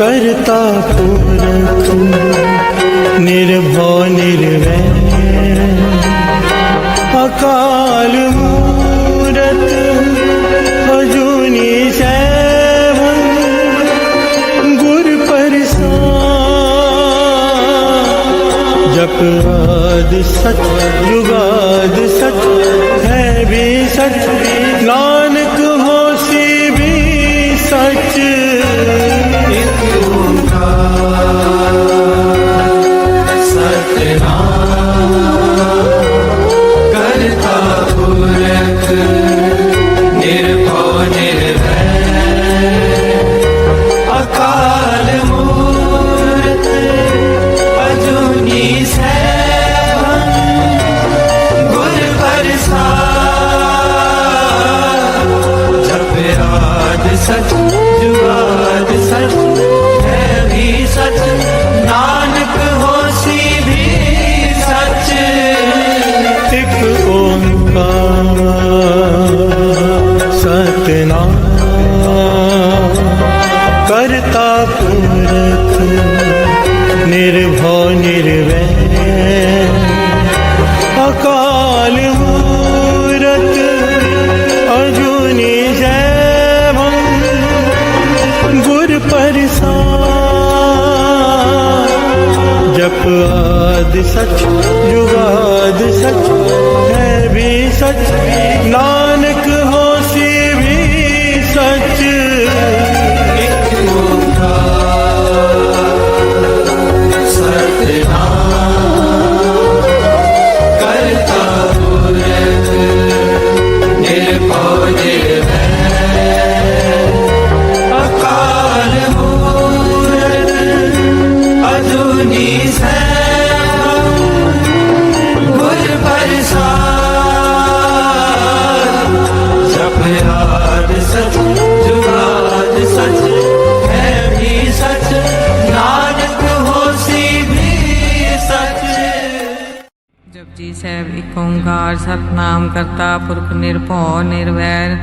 करता पुरख निर्भव निर्वैर अकाल मूरत अजूनी सैभं गुर प्रसाद। जप आदि सच जुगाद सच है भी सच, नानक होसी भी सच। करता पुरख निर्भव निर्वैर अकाल मूरत अजूनी सैभं गुर प्रसाद। जप आद सच जुगाद सच है भी सच, नानक होसी भी सच। एक ओंकार सतनाम करता पुरख निर्भव निर्वैर अकाल मूरत अजूनी सैभं गुर प्रसाद। जप आदि सच जुगाद सच है भी सच, नानक होसी भी सच। एक ओंकार सतनाम करता पुरख निर्भव निर्वैर अकाल मूरत अजूनी सैभं गुर प्रसाद। जप आद सच जुगाद सच है भी सच, नानक होसी भी सच। जपजी ਸਾਹਿਬ ਏਕ ਓੰਕਾਰ ਸਤਿਨਾਮ ਕਰਤਾ ਪੁਰਖ ਨਿਰਭਉ ਨਿਰਵੈਰ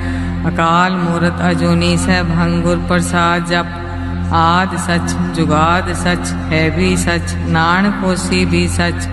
ਅਕਾਲ ਮੂਰਤ ਅਜੂਨੀ ਸੈਭੰ ਗੁਰ ਪ੍ਰਸਾਦ। ਜਪ ਆਦ ਸਚ ਜੁਗਾਦ ਸਚ ਹੈ ਵੀ ਸਚ, ਨਾਨਕ ਹੋਸੀ ਵੀ ਸਚ।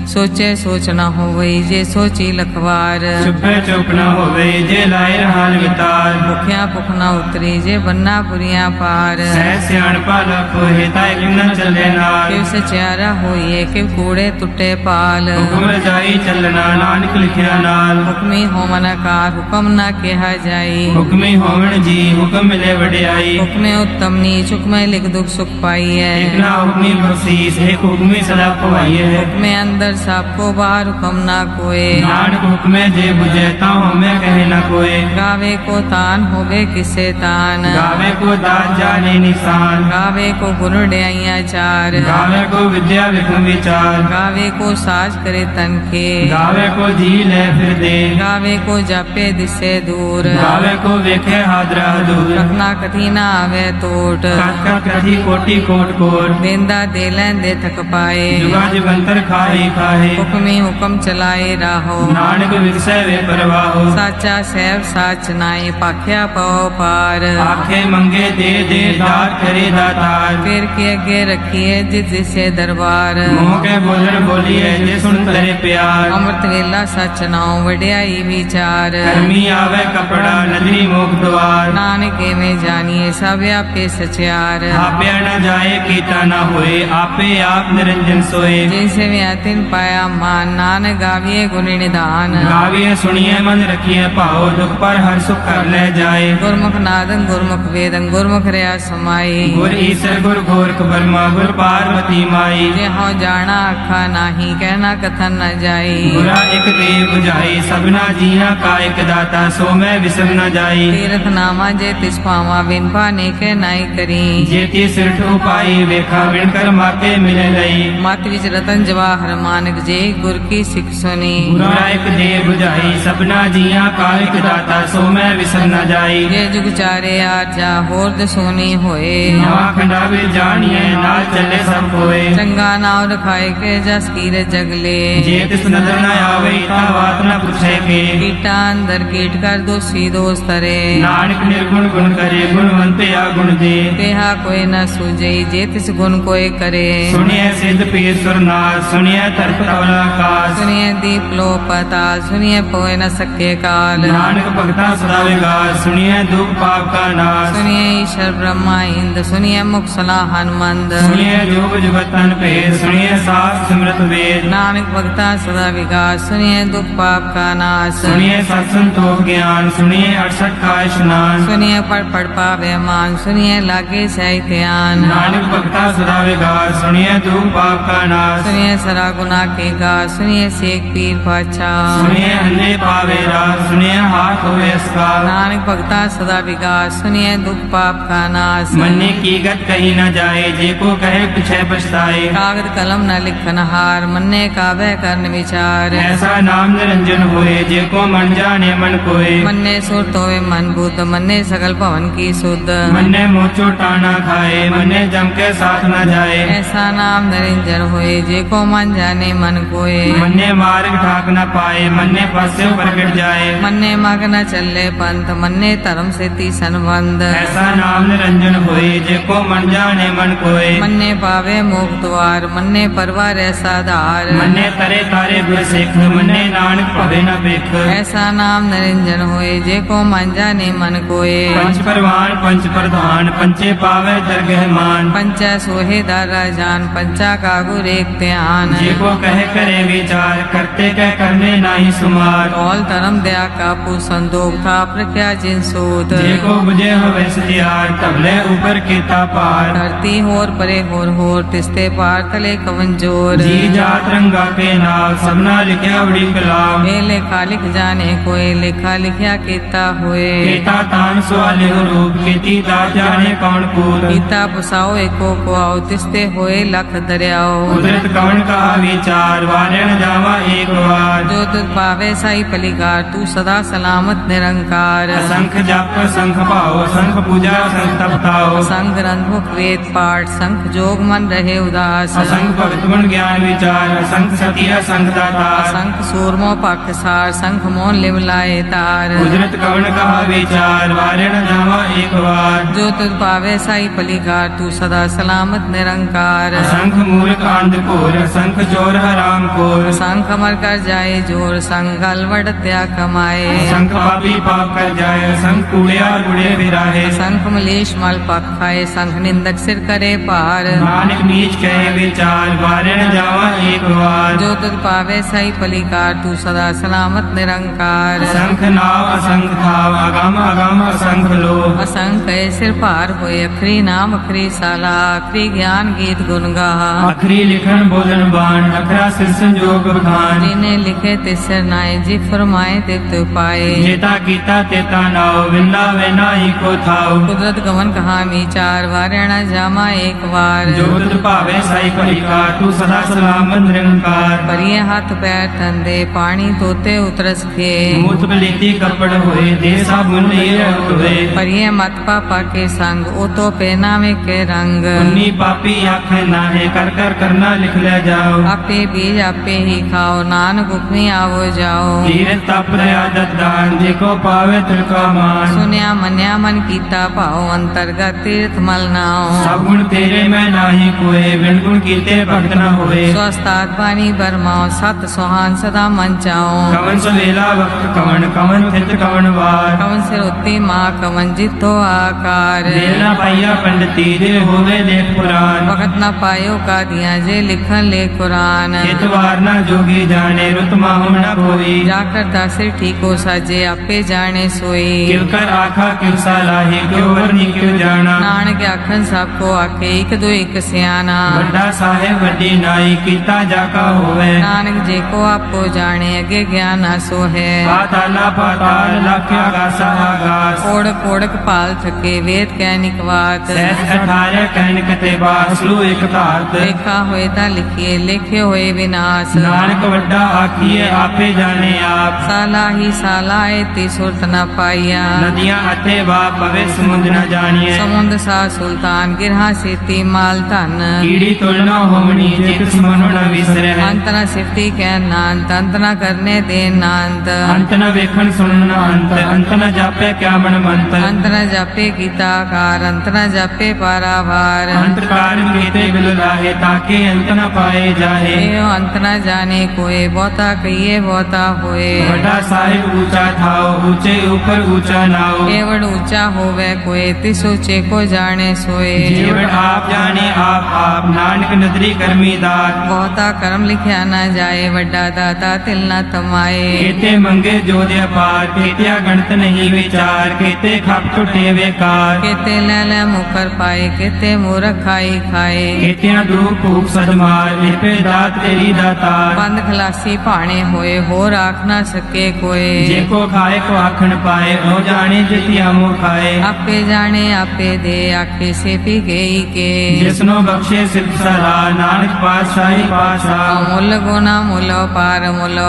ਸੋਚੇ ਸੋਚ ਨਾ ਹੋਵਈ ਜੇ ਸੋਚੀ ਲਖਵਾਰ, ਚੁੱਪੇ ਚੁੱਪ ਨਾ ਹੋਵੇ ਜੇ ਲਾਏ ਰਹਾਨ ਵਿਤਾਰ। ਭੁਖਿਆ ਭੁਖ ਨਾ ਉਤਰੀ ਜੇ ਬੰਨਾ ਪੁਰੀਆਂ ਪਾਰ, ਸਹਿ ਸਿਆਣਪਾ ਲਖ ਹੋਏ ਤਾਇ ਕਿਮ ਨ ਚੱਲੇ ਨਾਲ। ਕਿਵ ਸਚਿਆਰਾ ਹੋਈਏ ਕਿਵ ਕੂੜੇ ਟੁੱਟੇ ਪਾਲ, ਹੁਕਮ ਰਜਾਈ ਚੱਲਣਾ ਨਾਨਕ ਲਿਖਿਆ ਨਾਲ। ਹੁਕਮੀ ਹੋਵਨ ਆਕਾਰ ਹੁਕਮ ਨਾ ਕਿਹਾ ਜਾਈ, ਹੁਕਮੀ ਹੋਵਣ ਜੀ ਹੁਕਮ ਮਿਲੇ ਵਡਿਆਈ। ਹੁਕਮੇ ਉੱਤਮ ਨੀਚ ਹੁਕਮੇ ਲਿਖ ਦੁਖ ਸੁਖ ਪਾਈਐ, ਇਕ ਨਾ ਹੁਕਮੀ ਬਖਸ਼ੀਸ ਇੱਕ ਹੁਕਮੀ ਸਦਾ ਭਵਾਈਏ। ਹੁਕਮੇ ਅੰਦਰ ਸਭ ਕੋ ਬਾਹਰ ਹੁਕਮ ਨਾ ਕੋਏ, ਨਾਨਕ ਹੁਕਮੇ ਜੇ ਬੁਝੇ ਤਾਂ ਹਉਮੈ ਕਹੇ ਨਾ ਕੋਏ। ਗਾਵੇ ਕੋ ਤਾਨ ਹੋਵੇ ਕਿਸੇ ਤਾਨ, ਗਾਵੇ ਕੋ ਦਾਤ ਜਾਣੇ ਨਿਸ਼ਾਨ। ਗਾਵੇ ਕੋ ਗੁਣ ਡਿਆਈਆਂ ਚਾਰ, ਗਾਵੇ ਕੋ ਵਿਦਿਆ ਵਿਖਮ ਵਿਚਾਰ। ਗਾਵੇ ਕੋ ਸਾਜ ਕਰੇ ਤਨ ਕੇ, ਗਾਵੇ ਕੋ ਜੀ ਲੈ ਫਿਰ ਦੇ। ਗਾਵੇ ਕੋ ਜਾਪੇ ਦਿਸੇ ਦੂਰ, ਗਾਵੇ ਕੋ ਵੇਖੇ ਹਾਦਰਾ ਦੂਰ। ਰਖਨਾ ਕਥੀ ਨਾ ਆਵੇ ਟੋਟ, ਕਥ ਕਥ ਕਥੀ ਕੋਟੀ ਕੋਟ ਕੋਟ। ਦੇਂਦਾ ਦੇ ਲੈਂਦੇ ਥਕ ਪਾਏ, ਜੁਗਾ ਜੁਗੰਤਰ ਖਾਹੀ ਖਾਹੇ। ਹੁਕਮੀ ਹੁਕਮ ਚਲਾਏ ਰਾਹੋ, ਨਾਨਕ ਵਿਗਸੈ ਵੇ ਪਰਵਾਹੋ। ਸਾਚਾ ਸਹਿਬ ਸਾਚ ਨਾਈ ਪਾਖਿਆ ਪਉ ਪਾਰ। ਆਖੇ ਮੰਗੇ ਦੇ ਦੇ ਦਾਤ ਕਰੇ ਦਾਤਾਰ। ਫਿਰ ਕੇ ਅੱਗੇ ਰੱਖੀਏ ਜਿਸ ਜਿਸੇ ਦਰਬਾਰ, ਮੂੰਹ ਕੇ ਬੋਲਣ ਬੋਲੀਏ ਜੇ ਸੁਣ ਤਰੇ ਪਿਆਰ। ਅੰਮ੍ਰਿਤ ਵੇਲਾ ਸਚ ਨਾਉ ਵਡਿਆਈ ਵਿਚਾਰ, ਕਰਮੀ ਆਵੇ ਕਪੜਾ ਨਦਰੀ ਮੋਖ ਦਵਾਰ। ਨਾਨਕ ਐਵੇਂ ਜਾਣੀਏ ਸਭ ਆਪੇ ਸਚਿਆਰ। ਆਪਿਆ ਨ ਜਾਏ ਕੀਤਾ ਨ ਹੋਏ ਆਪੇ ਆਪ ਨਿਰੰਜਨ ਸੋਏ। ਜੈਸੇ ਵਿਆ ਤਿਨ ਪਾਇਆ ਮਾਨ, ਨਾਨਕ ਗਾਵੀਏ ਗੁਣ ਨਿਧਾਨ। ਗਾਵੀਏ ਸੁਣੀਏ ਮਨ ਰਖੀਏ ਭਾਉ, ਦੁਖ ਪਰ ਹਰ ਸੁਖ ਕਰ ਲੈ ਜਾਏ। ਗੁਰਮੁਖ ਨਾਦੰ ਗੁਰਮੁਖ ਵੇਦੰ ਗੁਰਮੁਖ ਰਿਆ ਸਮਾਈ, ਗੁਰ ਈਸਰ ਗੁਰ ਗੋਰਖ ਬਰਮਾ ਗੁਰ ਪਾਰਵਤੀ ਮਾਈ। ਜੇ ਹਉ ਜਾਣਾ ਆਖਾ ਨਾਹੀ ਕਹਿਣਾ ਕਥਨ ਨ ਜਾਈ। ਗੁਰਾ ਇਕ ਦੇ 부ਝਾਈ ਸਭਨਾ ਜੀਆਂ ਕਾ ਇਕ ਦਾਤਾ, ਸੋ ਮੈਂ ਵਿਸਰ ਨ ਜਾਈ। ਤੀਰਥ ਨਾਮਾ ਜੇ ਤਿਸ ਪਾਵਾ ਬਿਨ ਪਾਨੇ ਕੇ ਨਾਈ ਕਰੀ, ਜੇ ਤੀ ਸਿਰ ਠੋ ਪਾਈ ਵੇਖਾ ਵਿਣ ਕਰ ਮਾਤੇ ਮਿਲੇ ਲਈ। ਮਤ ਵਿੱਚ ਰਤਨ ਜਵਾਹਰ ਹਰ ਮਾਨਕ ਜੇ ਗੁਰ ਕੀ ਸਿੱਖ ਸੁਣੀ। ਗੁਰਾ ਇੱਕ ਦੇ 부ਝਾਈ ਸਭਨਾ ਜੀਆਂ ਕਾ ਇੱਕ ਦਾਤਾ ਸੋ ਮੈਂ ਵਿਸਰ ਨਾ ਜਾਈ। ਜੇ ਜੁਗ ਚਾਰੇ ਆਰਜਾ ਹੋਰ ਦਸੋਨੀ ਹੋਏ। ਨਵਾਂ ਖੰਡਾ ਵਿੱਚ ਜਾਣੀਏ ਨਾਲ ਚੱਲੇ ਸਭ ਕੋਏ। ਚੰਗਾ ਨਾਮ ਰਖਾਏ ਕੇ ਜਸ ਕੀਰੇ ਜਗਲੇ। ਜੇ ਤਿਸ ਨਦਰ ਨਾ ਆਵੇ ਤਾਂ ਬਾਤ ਨਾ ਪੁੱਛੇ ਕੇ। ਕੀਟਾਂ ਅੰਦਰ ਕੀਟ ਕਰ ਦੋਸੀ ਦੋਸ ਤਰੇ। ਨਾਨਕ ਨਿਰਗੁਣ ਗੁਣ ਕਰੇ ਗੁਣਵੰਤਿਆ ਗੁਣ ਦੇ। तेहा कोई न सूझई जे तिस गुण कोई करे। ਸੁਣਿਐ ਸਿੱਧ ਪੀਰ ਸੁਰਨਾਥ ਸੁਣਿਐ ਧਰਤ ਤਵਲ ਆਕਾਸ਼। सुनिए दीप लो पताल सुनिए पोए न सके काल। ਨਾਨਕ ਭਗਤਾ ਸਦਾ ਵਿਗਾਸ ਸੁਣਿਐ ਦੁਖ ਪਾਪ ਕਾ ਨਾਸ਼। सुनिए ईश्वर ब्रह्मा इंद सुनिए मुख सलाह हनुमंद। ਸੁਣਿਐ ਜੋਗ ਜੁਗਤ ਤਨ ਭੇਦ ਸੁਣਿਐ ਸਾਸ ਸਿਮਰਤ ਵੇਦ। नानक भगता सदा विकास सुनिए दुख पाप का नाश। ਸੁਣਿਐ ਸਤ ਸੰਤੋਖ ਗਿਆਨ ਸੁਣਿਐ 68 ਕਾ ਇਸ਼ਨਾਨ। सुनिए पढ़ पावे मान सुनिए लागे सही ध्यान। ਨਾਨਕ ਭਗਤਾ ਸਦਾ ਵਿਗਾਸ ਸੁਣਿਐ ਦੁਖ ਪਾਪ ਕਾ ਨਾਸ਼। सुनिए सरा गुना के गा सुनिए शेख पीर पाछा। ਸੁਣਿਐ ਅੰਨੇ ਪਾਵੇ ਰਾਸ ਸੁਣਿਐ ਹਾਥ ਹੋਏ ਅਸਕਾ। नानक भगता सदा विकास सुनिए दुख पाप का नाश। ਮੰਨੇ ਕੀ ਗਤ ਕਹੀ ਨਾ ਜਾਏ ਜੇ ਕੋ ਕਹੇ ਪਿਛੈ ਪਛਤਾਏ। कागद कलम न लिखन हार मन्ने काबे करन विचार। ਐਸਾ ਨਾਮ ਨਿਰੰਜਨ ਹੋਏ ਜੇ ਕੋ ਮਨ ਜਾਣੇ ਮਨ ਕੋਏ। मन्ने सुरत होवे मन बुद्ध मन्ने सकल भवन की सुध। ਮੰਨੇ ਮੋਚੋ ਟਾਣਾ ਖਾਏ ਮੰਨੇ ਜਮ ਕੇ ਸਾਥ ਨਾ ਜਾਏ। ऐसा नाम निरंजन होए जे को मन जाने मन कोए। ਮੰਨੇ ਮਾਰਗ ਠਾਕ ਨਾ ਪਾਏ ਮੰਨੇ ਪਾਸੇ ਪ੍ਰਗਟ ਜਾਏ। मन्ने मग न चले पंथ मन्ने धर्म से ती संबंध। ਐਸਾ ਨਾਮ ਨਿਰੰਜਨ ਹੋਏ ਜੇ ਕੋ ਮਨ ਜਾਣੇ ਮਨ ਕੋਏ। मन्ने पावे मोक्ष द्वार मन्ने परवार ऐसा धार। ਮੰਨੇ ਤਰੇ ਤਾਰੇ ਗੁਰ ਸਿੱਖ ਮੰਨੇ ਨਾਨਕ ਭਵੇ ਨਾ ਬਿਖ। ऐसा नाम निरंजन होए जे को मन जाने मन कोए। ਪੰਚ ਪਰਵਾਨ ਪੰਚ ਪ੍ਰਧਾਨ ਪੰਚੇ ਪਾਵੇ ਦਰਗਹਿ ਮਾਨ। पंचा सोहे दारा जान पंचा का गुर एक ध्यान। ਜੇ ਕੋ ਕਹੇ ਕਰੇ ਵਿਚਾਰ ਕਰਤੇ ਕਹਿ ਕਰਨੇ ਨਾਹੀ ਸੁਮਾਰ। कौल धर्म दया का संदोख था प्रख्या जिन सूत। ਜੇ ਕੋ ਬੁਝੇ ਹੋਵੇ ਸਤਿਆਰ ਤਬਲੇ ਉਪਰ ਕੀਤਾ ਪਾਰ। धरती होर परे होर तिस्ते पार तले कवन जोर। ਜੀ ਜਾਤ ਰੰਗਾ ਕੇ ਨਾਲ ਸਭਨਾ ਲਿਖਿਆ ਬੜੀ ਕਲਾਮ। ए लेखा लिख जाने कोई लेखा लिखया केता होए। ਕੀਤਾ ਤਾਨ ਸਵਾਲਿਓ ਰੂਪ ਕੀਤੀ ਦਾਤ ਜਾਣੇ ਕੌਣ ਕੂਤ। गीता पुसाओ एको को आओ तिस्ते होए लख दरियाओ। ਕੁਦਰਤ ਕਵਣ ਕਹਾ ਵਿਚਾਰ ਵਾਰਣ ਜਾਵਾ ਏਕ ਵਾਰ। जो तुझ पावे साई पलिकार तू सदा सलामत निरंकार। असंख जप असंख भाव असंख पूजा असंख तपताओ। संग ग्रंथ मुख वेद पाठ संख जोग मन रहे उदास। असंख भगत गुण ज्ञान विचार असंख सती असंख दातार। संख सूरमो पख सार संख मोन लिवलाए तार। कुदरत कवण कहा विचार वारण जावा एक बार। जो तुझ पावे साई पलिकार तू सदा सलामत निरंकार। असंख मूर्ख अंध घोर असंख चोर हराम खोर। संख अमर कर जाए जोर संग अलवट त्या कमाए। असंख पापी पाप कर जाए असंख कूड़िया गुड़े विराहे। संख मलेश मल पख खाए संख निंदक सिर करे पार। नानक नीच कहे विचार वारण जावा एक बार। जो तुझ पावे सही पलिकार तू सदा सलामत निरंकार। असंख नाव असंख थाव अगम अगम असंख लोभ। असंख सिर पार होए अखरी नाम अखरी साला अखरी ज्ञान गीत गुण गाहा। अखरी लिखन बोलन बाण अखरा सिर संजोग बखान। जिन्हें लिखे तिसर नाय जी फरमाए तिप्त पाए। जेता कीता तेता नाव विंदा वे नाही को थाव। कुदरत गमन कहा विचार वारणा जामा एक बार। जो तुझ भावे साई पलिकार तू सदा सलामत निरंकार। परिये हाथ पैर ठंडे पानी तोते उतरस खे। मूत पलीती कपड़ होए दे साबुन ये होए। परिये मत पापा के संग ओ तो पहनावे के रंग। उन्नी पापी आँख नाहे कर कर करना लिख ले जाओ। आपे बीज आपे ही खाओ नानक हुक्मी आवो जाओ। धीरज तप दया दान देखो पावे तिलका मान। सुनिया मन्या मन कीता पाओ अंतर्गत तीर्थ मल नाओ। सब गुण तेरे में नाही कोए बिन गुण कीते भक्त न होए। स्वस्थात पानी बरमाओ सत सुहान सदा मन चाओ। कवन सवेला वक्त कवन कवन थित कवन वार। कवन सिर उत्ती माँ कवन जितो आकार। देर न पाइया पंडिती दे होवे लेख पुराण। वक्त न पायो का दिया जे लिखन ले कुरान। चितवार न जोगी जाने रुत ताहु न कोई। जा करता सिर ठीको साजे आपे जाने सोई। किव कर आखा किव सलाही क्यों वरनी क्यों जाना। नानक आखन सबको आखे एक दो एक सियाना। वड्डा साहेब वड्डी नाई कीता जाका होवे। नानक जे को आपको जाने अगे ज्ञान आसो है। पाताला पाताल लख आगासा आगास। ओढ़क ओढ़क पाल थके वेद कैनिक वात। सहज 18 कहन कते बास लू एक धात। लिखा होए ता लिखिए लिखे होए विनाश। नानक वड्डा आखिए आपे जाने आप। साला ही साला ती सुरत न पाइया। नदियां अते बाप पवे समुद्र न जानिए। समुद्र सा सुल्तान गिरहा सेती माल धन। कीड़ी तुलना होमनी जे किस मनो न विसरे। अंत न सिफती कह नांत अंत न करने दे नांत। अंत न वेखन सुनन अंत अंत न जापे क्या मन मंत। अंत न जापे गीताकार अंत न जापे पारावार। अंत कारण कीते बिल लाहे ताके अंत न पाए जाहे। एयो अंत न जाने कोई बहुता कहिए बहुता होए। वड्डा साहिब ऊंचा थाओ ऊंचे ऊपर ऊंचा नाओ। केवड़ ऊंचा होवे कोई तिस ऊंचे को जाने सोए। जीवन आप जाने आप नानक नदरी कर्मी दात। बहुता कर्म लिखया न जाए वड्डा दाता तिल न तमाए। केते मंगे जो दे पार केतिया गणत नहीं विचार। केते खप टुटे बेकार। केते ले मुकर पाए केते मूर्ख खाई खाए। केतिया दूर भूख सदमार लिपे दात तेरी दातार। बंद खलासी भाणे होए हो राख न सके कोई। जे को खाए को आखन पाए ओ जाने जितिया मुँह खाए। आपे जाने आपे दे आखे से पी गई के। जिसनो बख्शे सिर्फ सलाह नानक पातशाही पातशाह। अमूल गुना मूल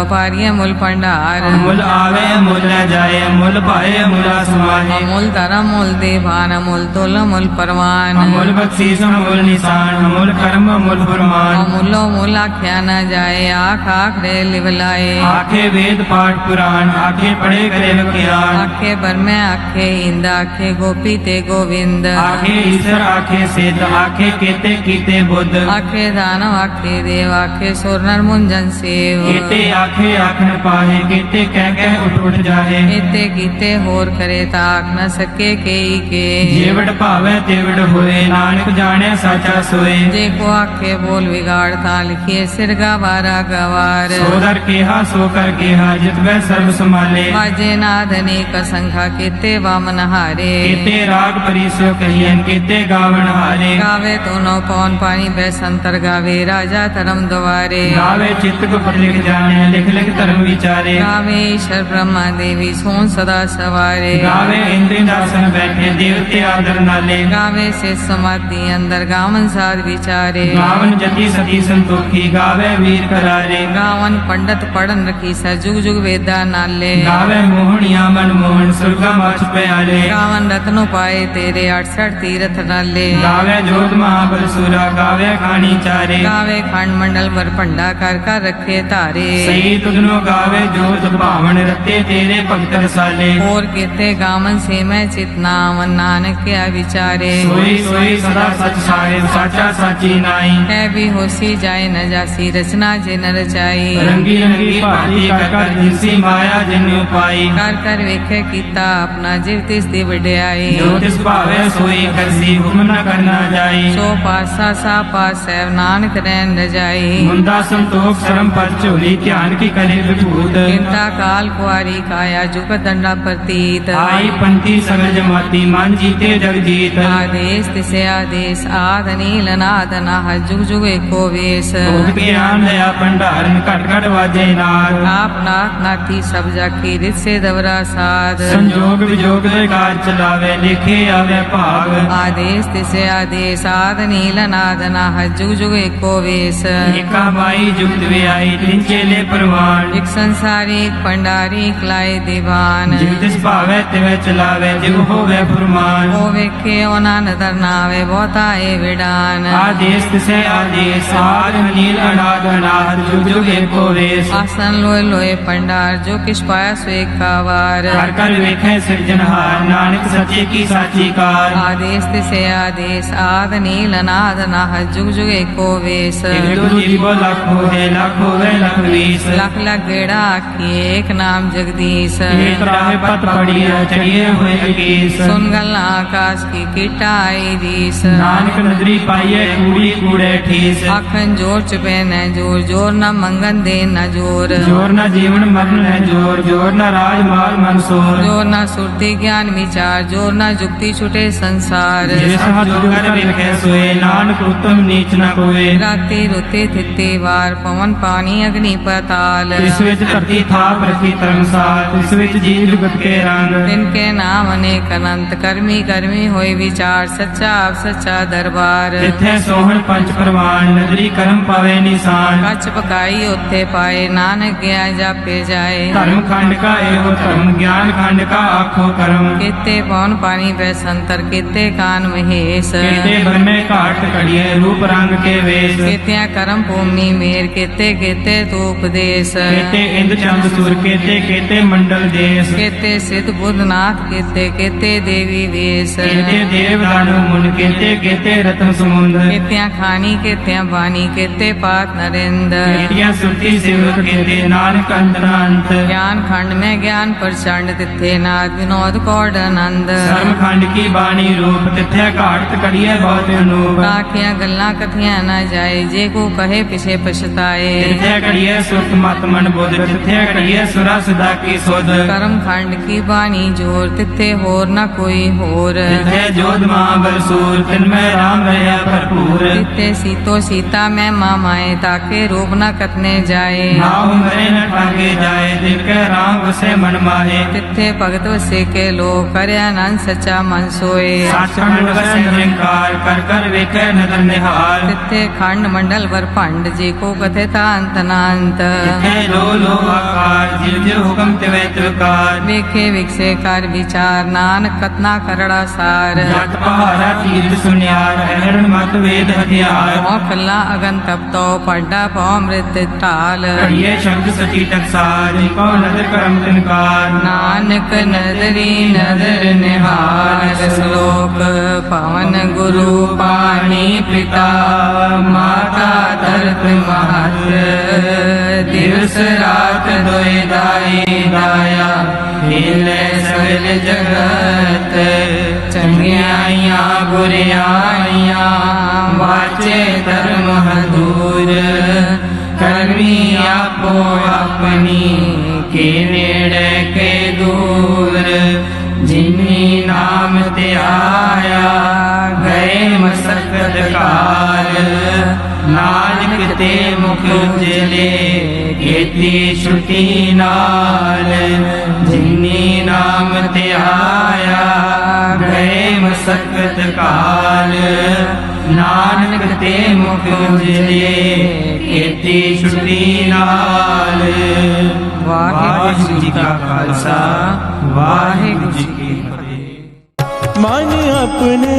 पारिय मूल भंडार। मुल आवे मुल न जाए मुल पाए मुला समाहे। अमूल धर्म मूल देवान अमूल तुल मूल परवान। अमूल बख्शीस अमूल निशान अमूल कर्म अमूल फरमान। अमूलो मूल आख्या न जाए आख आख रे लिवलाए। आखे वेद पाठ पुराण आखे पढ़े करे ज्ञान। आखे बरमे आखे इंद आखे गोपी ते गोविंद। आखे ईश्वर आखे सिद्ध आखे केते कीते बुद्ध। आखे दानव आखे देव आखे सुर नर मुंजन सेव। केते आखे आखन पाहे केते कह कह उठ उठ जाहे। एते कीते होर करे ताक न सके केई के। जेवड़ भावे तेवड़ होए नानक जाने साचा सोए। जे को आखे बोल बिगाड़ ता लिखिए सिर गवारा गवार। सोदर केहा सोकर केहा जितवे सर्व संभाले। बाजे नाद अनेक संख्या केते वामन हारे। केते राग परिसो कहियन केते गावन हारे। गावे दोनों पौन पानी बैसंतर गावे राजा धर्म द्वारे। गावे चित्त को पढ़ लिख जाने लिख लिख धर्म विचारे। गावे ईश्वर ब्रह्मा देवी सोन सदा सवारे। गावे इंद्र दासन बैठे देवते आदर नाले। गावे से समाधि अंदर गावन साध विचारे। गावन जति सती संतोखी गावे वीर करारे। गावन पंडित पढ़न रखी सा जुग जुग वेदा नाले। गावे मोहनिया मन मोहन सुरगा मछ प्याले। गावन रत्नो पाए तेरे 68 तीरथ नाले। गावे जोत महाबल सुरा गावे खानी चारे। गावे खंड मंडल बर भंडा कर रखे तारे। सही तुझनो गावे जोत भावन रते तेरे भक्त रसाले। और केते गावन से मैं चितना मन नानक क्या विचारे। सोई सोई सदा सच साहिब साचा साची नाई। है भी होसी जाए न जासी रचना जे न रचाई। रंगी रंगी भांति कर जिसी माया जन्यु पाई। कर वेखे कीता अपना जीव तिस दी वड्याई। जो तिस भावे सोई करसी हुक्म न करना जाई। सो पासा सा पास सैव नानक रैन रजाई। मुंदा संतोख शरम पर चोली ध्यान की करे विभूत। चिंता काल कुआरी काया जुग दंडा प्रतीत। आई पंथी सगल जमाती मान जीते जग जीत। आदेश तिसे आदेश आद नील नाद नाह जुग जुग एको वेश। भोग ज्ञान दया भंडारन कट कट वाजे नाद। आप नाथ नाथी सब जाकी रित से दवरा साध। संजोग विजोग बेकार चलावे लिखे आवे भाग। आदेश तिसे आदेश आद नील नाद नाह जुग जुग एको वेश। एका बाई जुगत वे आई तिन चेले परवान। एक संसारी एक पंडारी एक लाए दीवान। जिव तिस भावे तिवे चलावे जिव होवे फुरमान। ओ वेखे ओना नदर नावे बहुता ए विडान। आदेश तिसे आदेश आद नील अनाद अनाद जुग जुग एको वेश। आसन लोए लोए पंडार जो किस पाया स्वे कावार। कर कर वेखे सिरजनहार नानक सचे की साची कार। आदेश तिसे आदेश आद नील अनाद नाह जुग जुग एको वेश। एक दो जीवो लाख होवे लाख होवे लख वीस। लख लख गेड़ा आखी एक नाम जगदीश। एक राह पत पड़िया चढ़िए हुए अकीस। सुन गल्ला आकाश की कीटा आई दीस। नानक नदरी पाइये कूड़ी कूड़े ठीस। आखन जोर चुपे न जोर जोर न मंगन दे न जोर जोर न जीवन मरण है जोर, जोर न राज माल मनसोर। जोर न सुरती ज्ञान विचार, जोर न जुक्ति छुटे संसार। जिस हाथ कर विखे सोए, नानक उत्तम नीच न कोय। राते रुते थिते वार, पवन पानी अग्नि पताल। तिस विच धरती थाप रखी धर्मसाल, तिस विच जीव जुगत के रंग। तिनके नाम अनेक अनंत, करमी करमी होए विचार, सच्चा आप सच्चा दरबार। तिथे सोहन पंच परवान, नदरी करम पावे निशान। कछ पकाई उत्थे पाए, नानक गया जापे जाए। धर्म खंड का एवं धर्म, ज्ञान खंड का आखो कर्म। केते पवन पानी बैसंतर, केते कान महेश। केते ब्रह्मे घाट कड़िए, रूप रंग के वेश। केत्या करम भूमि मेर, केते केते तो उपदेश। केते इंद्र चंद सुर, केते केते मंडल देश। केते सिद्ध बुद्ध नाथ, केते केते देवी वेश। केते देव दानु मुन, केते केते रत्न समुंद। केत्या खानी केत्या बानी, केते पात नरेंद्र। केतिया सुरती सिवत, केते नानक अंतरांत। ज्ञान खंड में ज्ञान प्रचंड, तिथे नाद विनोद कौड आनंद। धर्म खंड की बाणी रूप, तिथे घाट कड़िए बहुत अनूप। ताकिया गल्ला कथिया न जाए, जे को कहे पिछे पछताए। तिथे कड़िए सुरत मत मन बुध, तिथे कड़िए सुरा सुधा की सुध। कर्म खंड की बानी जोर, तिथे होर न कोई होर। तिथे जोध महाबल सूर, तिनमें राम रहा भरपूर। तिथे सीतो सीता में मामाए, ताके रूप न कथने जाए। नाव मरे न ठाके जाए, तिनके राम वसे मन माहे। तिथे भगत वसे के लो, करे आनंद सच्चा मन सोए। सचखंड वसे निरंकार, कर कर वेखे नदर निहार। तिथे खंड मंडल वर पंड, जे को कथे ता अंत नांत। तिथे लो आकार, जिव जिव हुकम तिवे तिवकार। वेखे विकसे कर विचार, नानक कतना करड़ा सार। जट पहाड़ा तीर्थ सुनियार, हरण मत वेद हथियार। मोखला अगन तप तो, पड्डा पौ मृत टाल। कड़िए शब्द सची टकसार, जिको नदर करम तिनकार। नानक नदरी नदर निहार। श्लोक पवन गुरु पानी पिता, माता तरत महत। दिवस रात दोय दाई दाया, हिले सगल जगत। चंगियाइया बुरियाइया, वाचे धर्म हदूर। करमी आपो अपनी, के नेड़े के दूर। जिन्नी नाम ते आया, गए मसकत काल। नानक ते मुख उजले, केती छुटी नाल। जिन्नी नाम ते आया, गए मसकत काल। नानक ते मुख उजले, केती छुटी नाल। वाहिगुरु जी का खालसा, वाहिगुरु जी की फतेह। मन अपने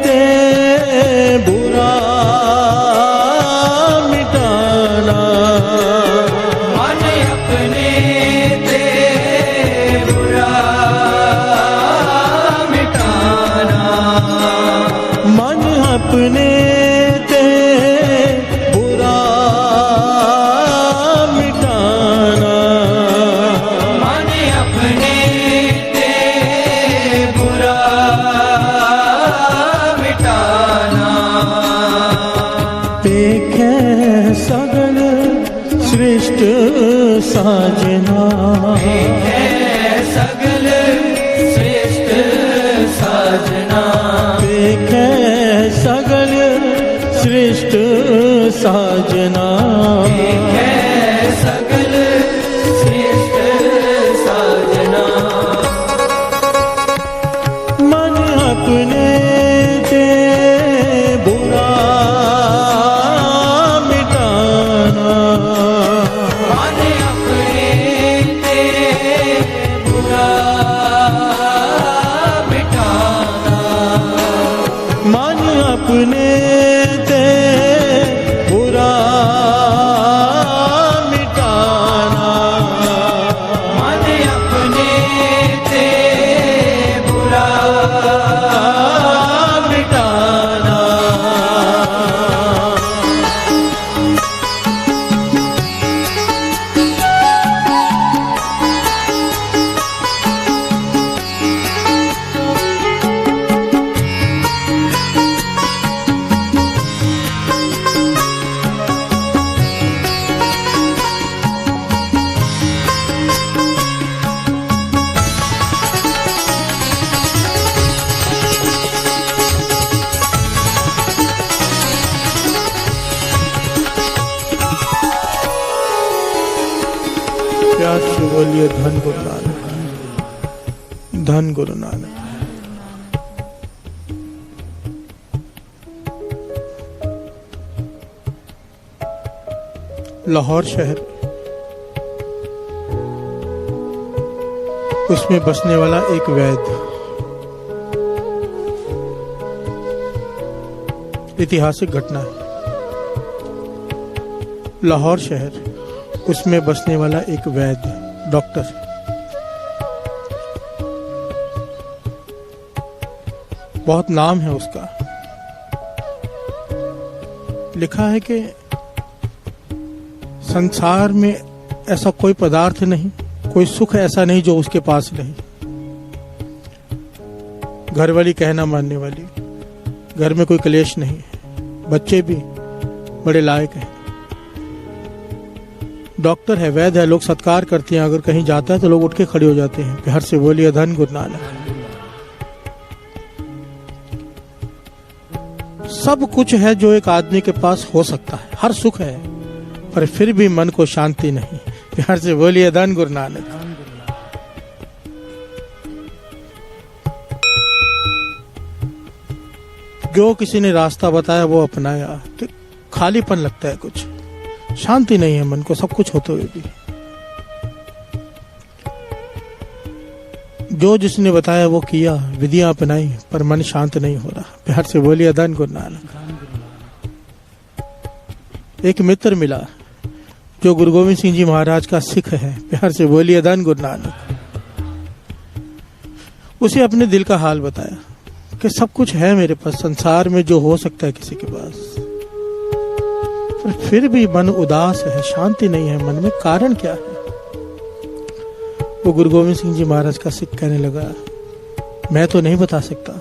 ते बुरा मिटाना, मन अपने ते बुरा मिटाना। मन अपने ते बुरा मिटाना। मन अपने ते बुरा मिटाना। देखे सगल सृष्ट साजना, सगल श्रेष्ठ साजना। देखे सगल सृष्ट साजना। सगल श्रेष्ठ साजना। मन अपने ते बुरा मिटाना। मन अपने ते बुरा मिटाना। मन अपने ते बुरा प्यार से बोलिए धन गुरु नानक, धन गुरु नानक। लाहौर शहर, उसमें बसने वाला एक वैद्य, ऐतिहासिक घटना है। लाहौर शहर, उसमें बसने वाला एक वैद्य, डॉक्टर, बहुत नाम है उसका। लिखा है कि संसार में ऐसा कोई पदार्थ नहीं, कोई सुख ऐसा नहीं जो उसके पास नहीं। घर वाली कहना मानने वाली, घर में कोई क्लेश नहीं है, बच्चे भी बड़े लायक हैं। डॉक्टर है, वैद्य है, लोग सत्कार करते हैं। अगर कहीं जाता है तो लोग उठ के खड़े हो जाते हैं। प्यार से बोलिए धन गुरु नानक। सब कुछ है जो एक आदमी के पास हो सकता है, हर सुख है, पर फिर भी मन को शांति नहीं। प्यार से बोलिए धन गुरु नानक। जो किसी ने रास्ता बताया वो अपनाया, कि खालीपन लगता है, कुछ शांति नहीं है मन को, सब कुछ होते हुए भी। जो जिसने बताया वो किया, विधियां अपनाई, पर मन शांत नहीं हो रहा। प्यार से बोलिए धन गुरु नानक। एक मित्र मिला जो गुरु गोविंद सिंह जी महाराज का सिख है। प्यार से बोलिए धन गुरु नानक। उसे अपने दिल का हाल बताया कि सब कुछ है मेरे पास, संसार में जो हो सकता है किसी के पास, पर फिर भी मन उदास है, शांति नहीं है मन में, कारण क्या है? वो गुरु गोविंद सिंह जी महाराज का सिख कहने लगा, मैं तो नहीं बता सकता,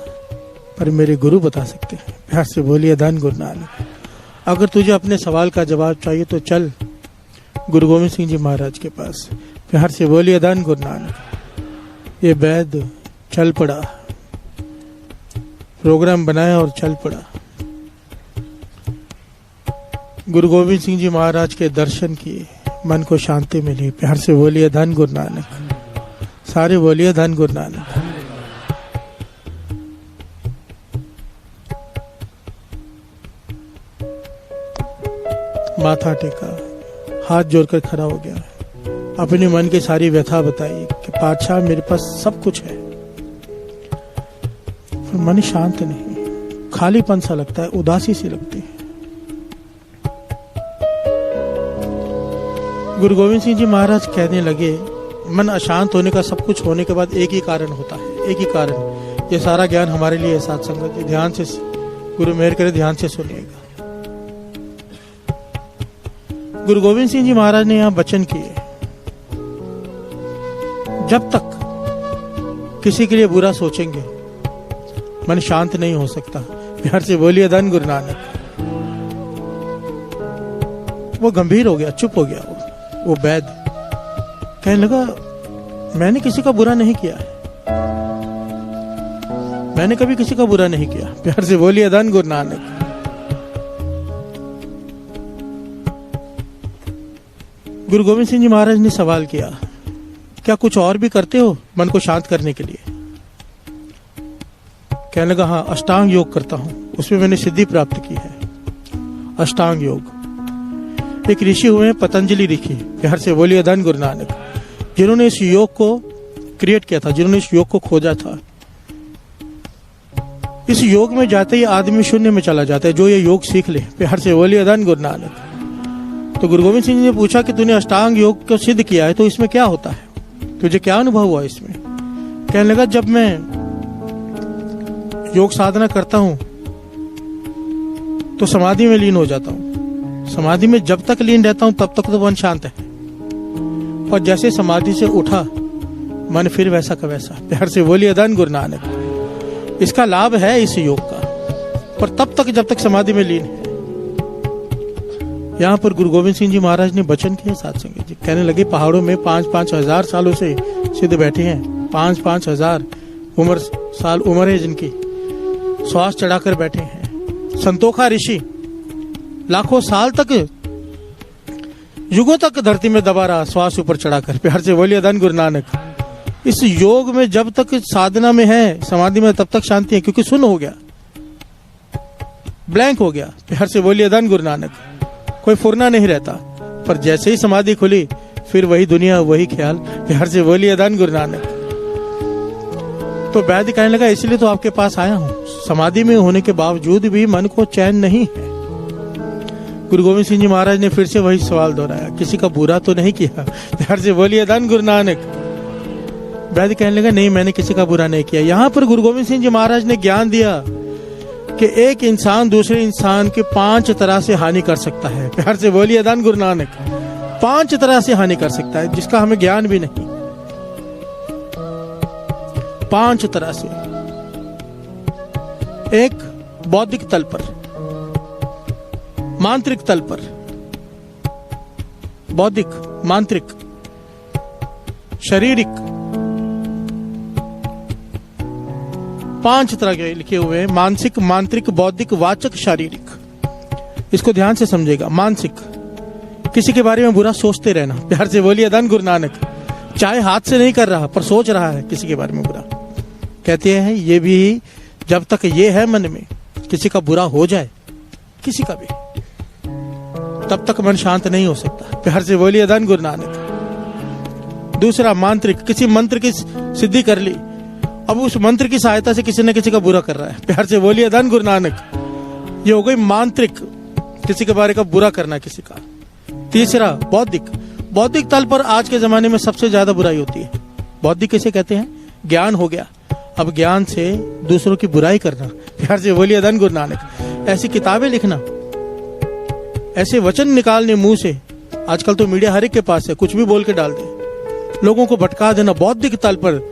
पर मेरे गुरु बता सकते हैं। प्यार से बोलिए धन गुरु नानक। अगर तुझे अपने सवाल का जवाब चाहिए तो चल गुरु गोविंद सिंह जी महाराज के पास। प्यार से बोलिए धन गुरु नानक। ये वैद्य चल पड़ा, प्रोग्राम बनाया और चल पड़ा। गुरु गोविंद सिंह जी महाराज के दर्शन किए, मन को शांति मिली। प्यार से बोलिए धन गुरु नानक। सारे बोलिए धन गुरु नानक। माथा टेका, हाथ जोड़कर खड़ा हो गया, अपने मन की सारी व्यथा बताई कि पातशाह मेरे पास सब कुछ है, पर मन शांत नहीं, खालीपन सा लगता है, उदासी सी लगती है। गुरु गोविंद सिंह जी महाराज कहने लगे, मन अशांत होने का, सब कुछ होने के बाद एक ही कारण होता है, एक ही कारण। ये सारा ज्ञान हमारे लिए है साथ संगत, ध्यान से गुरु मेहर करे, ध्यान से सुनिएगा। गुरु गोविंद सिंह जी महाराज ने यहां वचन किए, जब तक किसी के लिए बुरा सोचेंगे मन शांत नहीं हो सकता। प्यार से बोलिए धन गुरु नानक। वो गंभीर हो गया, चुप हो गया। वो वैद्य कहने लगा, मैंने किसी का बुरा नहीं किया है, मैंने कभी किसी का बुरा नहीं किया। प्यार से बोलिए धन गुरु नानक। गुरु गोविंद सिंह जी महाराज ने सवाल किया, क्या कुछ और भी करते हो मन को शांत करने के लिए? कहने लगा, हाँ, अष्टांग योग करता हूं, उसमें मैंने सिद्धि प्राप्त की है। अष्टांग योग, एक ऋषि हुए हैं पतंजलि ऋषि, प्यार से बोलिए धन गुरु नानक, जिन्होंने इस योग को क्रिएट किया था, जिन्होंने इस योग को खोजा था। इस योग में जाते ही आदमी शून्य में चला जाता है, जो ये योग सीख ले। प्यार से बोलिए धन गुरु नानक। तो गुरु गोविंद सिंह जी ने पूछा कि तूने अष्टांग योग को सिद्ध किया है, तो इसमें क्या होता है, तुझे क्या अनुभव हुआ इसमें? कहने लगा, जब मैं योग साधना करता हूं तो समाधि में लीन हो जाता हूं। समाधि में जब तक लीन रहता हूं तब तक तो मन शांत है, और जैसे समाधि से उठा मन फिर वैसा का वैसा। प्यार से बोलिए धन गुरु नानक। इसका लाभ है इस योग का, पर तब तक जब तक समाधि में लीन है। यहाँ पर गुरु गोविंद सिंह जी महाराज ने वचन किए साथ संगत जी। कहने लगे, पहाड़ों में 5-5 हजार सालों से सिद्ध बैठे हैं, 5-5 हजार साल उम्र है जिनकी, श्वास चढ़ाकर बैठे हैं। संतोखा ऋषि लाखों साल तक युगों तक धरती में दबा रहा श्वास ऊपर चढ़ाकर। प्यार से बोलिए धन गुरु नानक। इस योग में जब तक साधना में है, समाधि में, तब तक शांति है, क्योंकि शून्य हो गया, ब्लैंक हो गया। प्यार से बोलिए धन गुरु नानक। कोई फुरना नहीं रहता, पर जैसे ही समाधि खुली फिर वही दुनिया, वही ख्याल। प्यार से बोलिए धन गुरु नानक। तो वैद्य कहने लगा, इसलिए तो आपके पास आया हूं, समाधि में होने के बावजूद भी मन को चैन नहीं है। गुरु गोविंद सिंह जी महाराज ने फिर से वही सवाल दोहराया, किसी का बुरा तो नहीं किया? प्यार से बोलिए धन गुरु नानक। वैद्य कहने लगा, नहीं, मैंने किसी का बुरा नहीं किया। यहां पर गुरु गोविंद सिंह जी महाराज ने ज्ञान दिया कि एक इंसान दूसरे इंसान के 5 तरह से हानि कर सकता है। प्यार से बोलिए धन गुरु नानक। 5 तरह से हानि कर सकता है, जिसका हमें ज्ञान भी नहीं। 5 तरह से। एक, बौद्धिक तल पर, मांत्रिक तल पर, बौद्धिक, मांत्रिक, शारीरिक, 5 तरह के लिखे हुए हैं। मानसिक, मांत्रिक, बौद्धिक, वाचक, शारीरिक। इसको ध्यान से समझेगा। मानसिक, किसी के बारे में बुरा सोचते रहना। प्यार से बोलिए धन गुरु नानक। चाहे हाथ से नहीं कर रहा, पर सोच रहा है किसी के बारे में बुरा। कहते हैं ये भी, जब तक ये है मन में, किसी का बुरा हो जाए, किसी का भी, तब तक मन शांत नहीं हो सकता। प्यार से बोलिए धन गुरु नानक। दूसरा, मांत्रिक, किसी मंत्र की सिद्धि कर ली, अब उस मंत्र की सहायता से किसी न किसी का बुरा कर रहा है। प्यार से बोलिए धन गुरु नानक। ये हो गई मांत्रिक, किसी के बारे का बुरा करना किसी का। तीसरा, बौद्धिक। बौद्धिक तल पर आज के जमाने में सबसे ज्यादा बुराई होती है। बौद्धिक किसे कहते हैं? ज्ञान हो गया, अब ज्ञान से दूसरों की बुराई करना। प्यार से बोलिए धन गुरु नानक। ऐसी किताबें लिखना, ऐसे वचन निकालने मुंह से। आजकल तो मीडिया हर एक के पास है, कुछ भी बोल के डाल दे, लोगों को भटका देना। बौद्धिक तल पर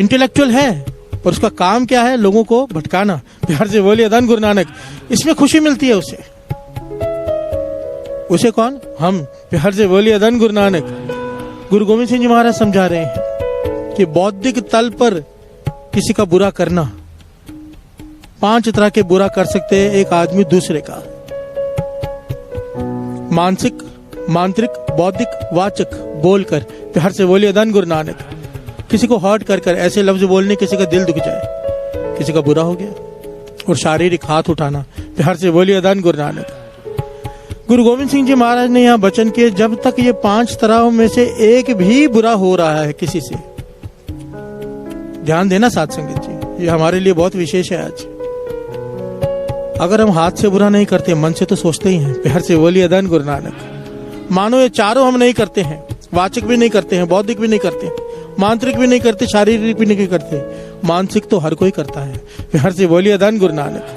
इंटेलेक्चुअल है, पर उसका काम क्या है? लोगों को भटकाना। प्यार से बोलिए धन गुरु नानक। इसमें खुशी मिलती है उसे। उसे कौन? हम। प्यार से बोलिए धन गुरु नानक। गुरु गोविंद सिंह जी महाराज समझा रहे हैं कि बौद्धिक तल पर किसी का बुरा करना, 5 तरह के बुरा कर सकते हैं एक आदमी दूसरे का। मानसिक, मांत्रिक, बौद्धिक, वाचक, बोलकर। प्यार से बोलिए धन गुरु नानक। किसी को हर्ट कर कर ऐसे लफ्ज बोलने किसी का दिल दुख जाए, किसी का बुरा हो गया। और शारीरिक, हाथ उठाना। प्यार से बोलिए धन गुरु नानक। गुरु गोविंद सिंह जी महाराज ने यहाँ वचन किए, जब तक ये 5 तरहों में से एक भी बुरा हो रहा है किसी से, ध्यान देना साध संगत जी, ये हमारे लिए बहुत विशेष है आज। अगर हम हाथ से बुरा नहीं करते, मन से तो सोचते ही हैं। प्यार से बोलिए धन गुरु नानक। मानो ये चारों हम नहीं करते हैं, वाचक भी नहीं करते हैं, बौद्धिक भी नहीं करते, मांत्रिक भी नहीं करते, शारीरिक भी नहीं करते, मानसिक तो हर कोई करता है। प्यार से बोलिए धन गुरु नानक।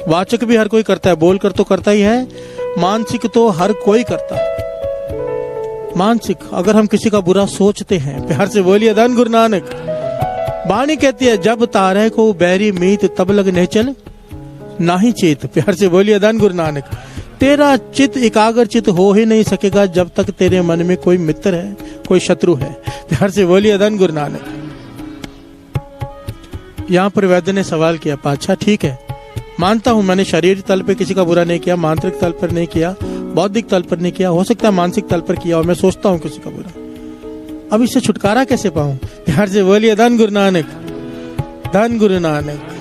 वाचक भी हर कोई करता है, बोलकर तो करता ही है। मानसिक तो हर कोई करता है। मानसिक, अगर हम किसी का बुरा सोचते हैं, प्यार से बोलिए धन गुरु नानक। वाणी कहती है, जब तारे को बैरी मीत तब लग नेचल नाही चेत। प्यार से बोलिए धन गुरु नानक। तेरा चित्त एकाग्र चित्त हो ही नहीं सकेगा जब तक तेरे मन में कोई मित्र है, कोई शत्रु है। प्यार से बोलिए धन गुरु नानक। यहाँ पर वैद्य ने सवाल किया, पाछा ठीक है, मानता हूं मैंने शारीरिक तल पे किसी का बुरा नहीं किया, मांत्रिक तल पर नहीं किया, बौद्धिक तल पर नहीं किया, हो सकता है मानसिक तल पर किया और मैं सोचता हूं किसी का बुरा। अब इससे छुटकारा कैसे पाऊं? प्यार से बोलिए धन गुरु नानक। धन गुरु नानक।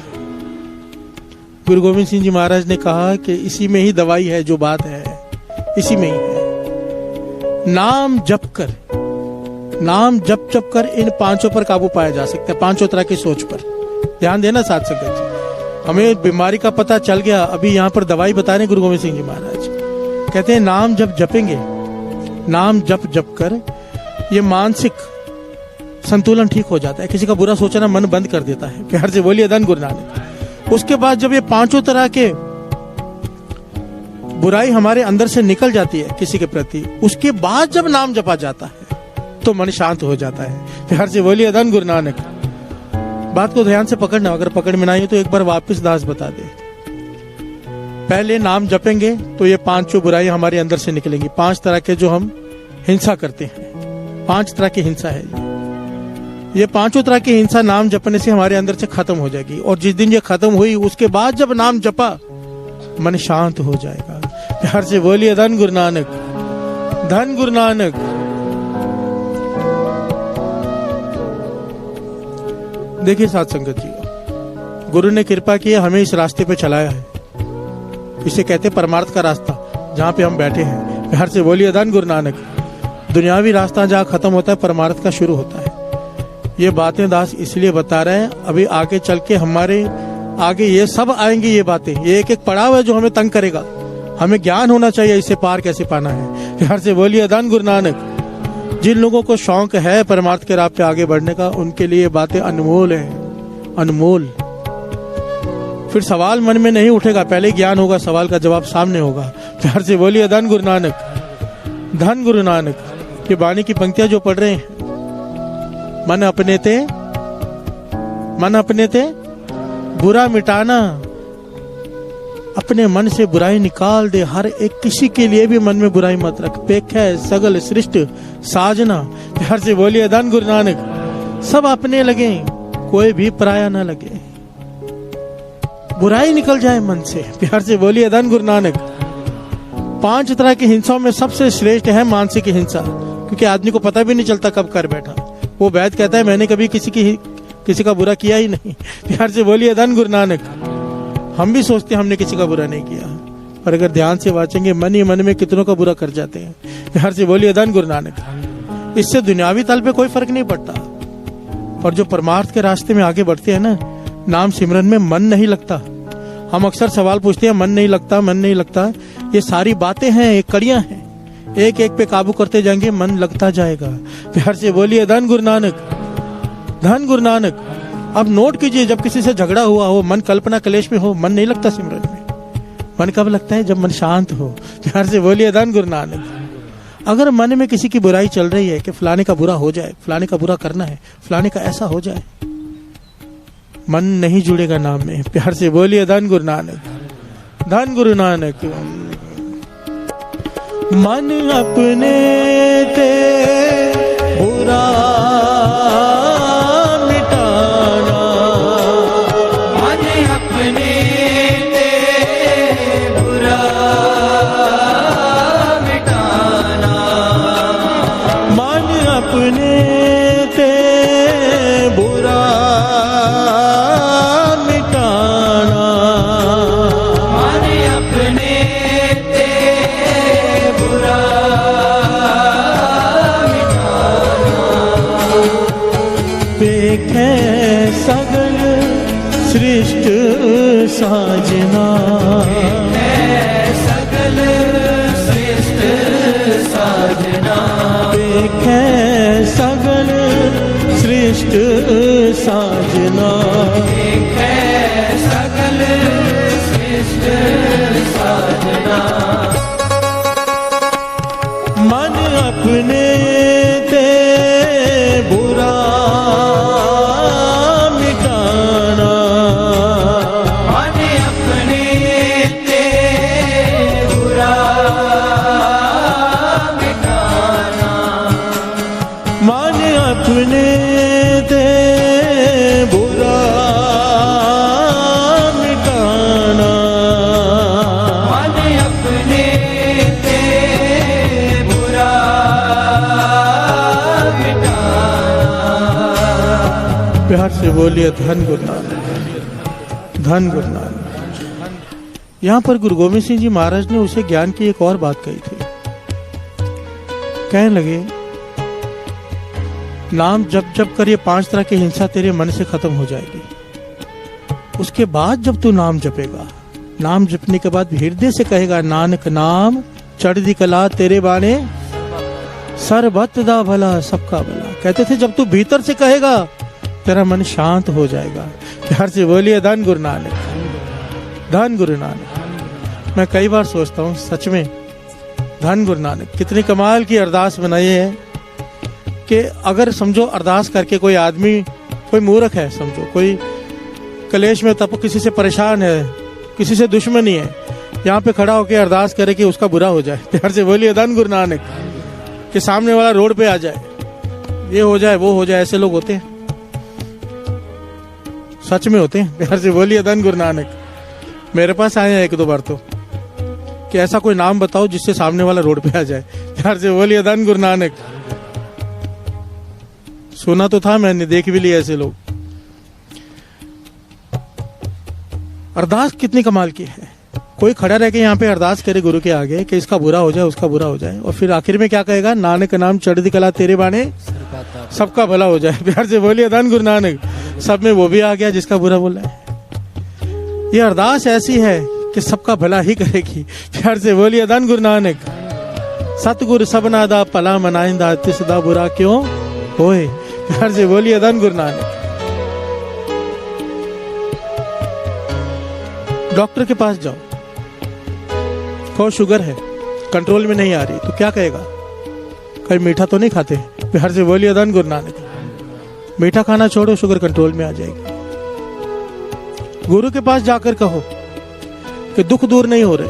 गुरु गोविंद सिंह जी महाराज ने कहा कि इसी में ही दवाई है, जो बात है इसी में ही है। नाम जप कर, नाम जप जप कर इन 5 पर काबू पाया जा सकता है, 5 तरह की सोच पर। ध्यान देना साथ संगत जी, हमें बीमारी का पता चल गया, अभी यहाँ पर दवाई बता रहे गुरु गोविंद सिंह जी महाराज। कहते हैं नाम जब जपेंगे, नाम जप जप कर ये मानसिक संतुलन ठीक हो जाता है, किसी का बुरा सोचना मन बंद कर देता है। प्यार से बोलिए धन गुरु नानक। उसके बाद जब ये 5 तरह के बुराई हमारे अंदर से निकल जाती है किसी के प्रति, उसके बाद जब नाम जपा जाता है तो मन शांत हो जाता है। प्यार से बोलिए धन गुरु नानक। बात को ध्यान से पकड़ना, अगर पकड़ में ना आए तो एक बार वापस दास बता दे। पहले नाम जपेंगे तो ये 5 बुराई हमारे अंदर से निकलेंगी। 5 तरह के जो हम हिंसा करते हैं, 5 तरह की हिंसा है ये 5 तरह की हिंसा नाम जपने से हमारे अंदर से खत्म हो जाएगी। और जिस दिन ये खत्म हुई उसके बाद जब नाम जपा मन शांत हो जाएगा। प्यार से बोलिए धन गुरु नानक, धन गुरु नानक। देखिए साथ संगत जी, गुरु ने कृपा की है, हमें इस रास्ते पे चलाया है। इसे कहते परमार्थ का रास्ता, जहाँ पे हम बैठे हैं। प्यार से बोलिए धन गुरु नानक। दुनियावी रास्ता जहाँ खत्म होता है, परमार्थ का शुरू होता है। ये बातें दास इसलिए बता रहे हैं, अभी आगे चल के हमारे आगे ये सब आएंगी। ये बातें, ये एक एक पड़ाव है जो हमें तंग करेगा। हमें ज्ञान होना चाहिए इसे पार कैसे पाना है। प्यार से बोलिए धन गुरु नानक। जिन लोगों को शौक है परमार्थ के राह पे आगे बढ़ने का, उनके लिए बातें अनमोल है, अनमोल। फिर सवाल मन में नहीं उठेगा, पहले ज्ञान होगा, सवाल का जवाब सामने होगा। प्यार से बोलिए धन गुरु नानक, धन गुरु नानक। ये वाणी की पंक्तियां जो पढ़ रहे हैं, मन अपने ते बुरा मिटाना, अपने मन से बुराई निकाल दे। हर एक किसी के लिए भी मन में बुराई मत रख। पेख है सगल सृष्ट साजना। प्यार से बोलिए धन गुरु नानक। सब अपने लगे, कोई भी पराया ना लगे, बुराई निकल जाए मन से। प्यार से बोलिए धन गुरु नानक। 5 तरह की हिंसाओं में सबसे श्रेष्ठ है मानसिक हिंसा, क्योंकि आदमी को पता भी नहीं चलता कब कर बैठा। वो वैद कहता है मैंने कभी किसी का बुरा किया ही नहीं। प्यार से बोलिए धन गुरु नानक। हम भी सोचते हैं हमने किसी का बुरा नहीं किया, पर अगर ध्यान से वाचेंगे मन ही मन में कितनों का बुरा कर जाते हैं। प्यार से बोलिए धन गुरु नानक। इससे दुनियावी तल पे कोई फर्क नहीं पड़ता, और जो परमार्थ के रास्ते में आगे बढ़ते हैं ना, नाम सिमरन में मन नहीं लगता। हम अक्सर सवाल पूछते हैं मन नहीं लगता, मन नहीं लगता। ये सारी बातें हैं, ये कड़ियां हैं, एक एक पे काबू करते जाएंगे, मन लगता जाएगा। प्यार से बोलिए धन गुरु नानक, धन गुरु नानक। अब नोट कीजिए, जब किसी से झगड़ा हुआ हो, मन कल्पना क्लेश में हो, मन नहीं लगता सिमरन में। मन कब लगता है? जब मन शांत हो। प्यार से बोलिए धन गुरु नानक। अगर मन में किसी की बुराई चल रही है कि फलाने का बुरा हो जाए, फलाने का बुरा करना है, फलाने का ऐसा हो जाए, मन नहीं जुड़ेगा नाम में। प्यार से बोलिए धन गुरु नानक, धन गुरु नानक। मन अपने ते बुरा मिटाना, मन अपने ते बुरा मिटाना, मन अपने ते बुरा मिटाना, मन अपने ते बुरा पेखे सगल सृष्ट साजना, सकल श्रेष्ठ साजना, पेखे सगल सृष्ट साजना, सकल श्रेष्ठ साजना, मन अपने ते बुरा मिटाना, मन अपने ते बुरा मिटाना, मन अपने ते बुरा मिटाना, मन अपने ते बुरा मिटाना। प्यार से बोलिए धन गुरु नानक, धन गुरु नानक। यहाँ पर गुरु गोविंद सिंह जी महाराज ने उसे ज्ञान की एक और बात कही थी। कहने लगे नाम जप जप कर ये 5 तरह की हिंसा तेरे मन से खत्म हो जाएगी। उसके बाद जब तू नाम जपेगा, नाम जपने के बाद हृदय से कहेगा नानक नाम चढ़दी कला तेरे बाणे सर्वत दा भला सबका भला। कहते थे जब तू भीतर से कहेगा तेरा मन शांत हो जाएगा। प्यार से बोलिए धन गुरु नानक, धन गुरु नानक। मैं कई बार सोचता हूँ सच में धन गुरु नानक कितनी कमाल की अरदास बनाई है कि अगर समझो अरदास करके कोई आदमी, कोई मूर्ख है, समझो कोई कलेश में तब किसी से परेशान है, किसी से दुश्मनी है, यहाँ पे खड़ा होकर अरदास करे कि उसका बुरा हो जाए। प्यार से बोलिए धन गुरु नानक। कि सामने वाला रोड पे आ जाए, ये हो जाए वो हो जाए, ऐसे लोग होते हैं, सच में होते हैं। प्यार से बोलिए धन गुरु नानक। मेरे पास आए हैं 1-2 बार तो कि ऐसा कोई नाम बताओ जिससे सामने वाला रोड पे आ जाए। प्यार से बोलिए धन गुरु नानक। सुना तो था मैंने, देख भी लिए ऐसे लोग। अरदास कितनी कमाल की है। कोई खड़ा रह के यहाँ पे अरदास करे गुरु के आगे कि इसका बुरा हो जाए, उसका बुरा हो जाए, और फिर आखिर में क्या कहेगा, नानक नाम चढ़ती कला तेरे बाणे सबका भला हो जाए। प्यार से बोलिए धन गुरु नानक। सब में वो भी आ गया जिसका बुरा बोला है। ये अरदास ऐसी है कि सबका भला ही करेगी। प्यार से बोलिए धन गुरु नानक। सतगुरु सबना दा भला मनाइंदा, तिस दा बुरा क्यों होए। प्यार से बोलिए धन गुरु नानक। डॉक्टर के पास जाओ, कहो शुगर है, कंट्रोल में नहीं आ रही, तो क्या कहेगा, कहीं मीठा तो नहीं खाते। प्यार से बोलिए धन गुरु नानक। मीठा खाना छोड़ो, शुगर कंट्रोल में आ जाएगी। गुरु के पास जाकर कहो कि दुख दूर नहीं हो रहे,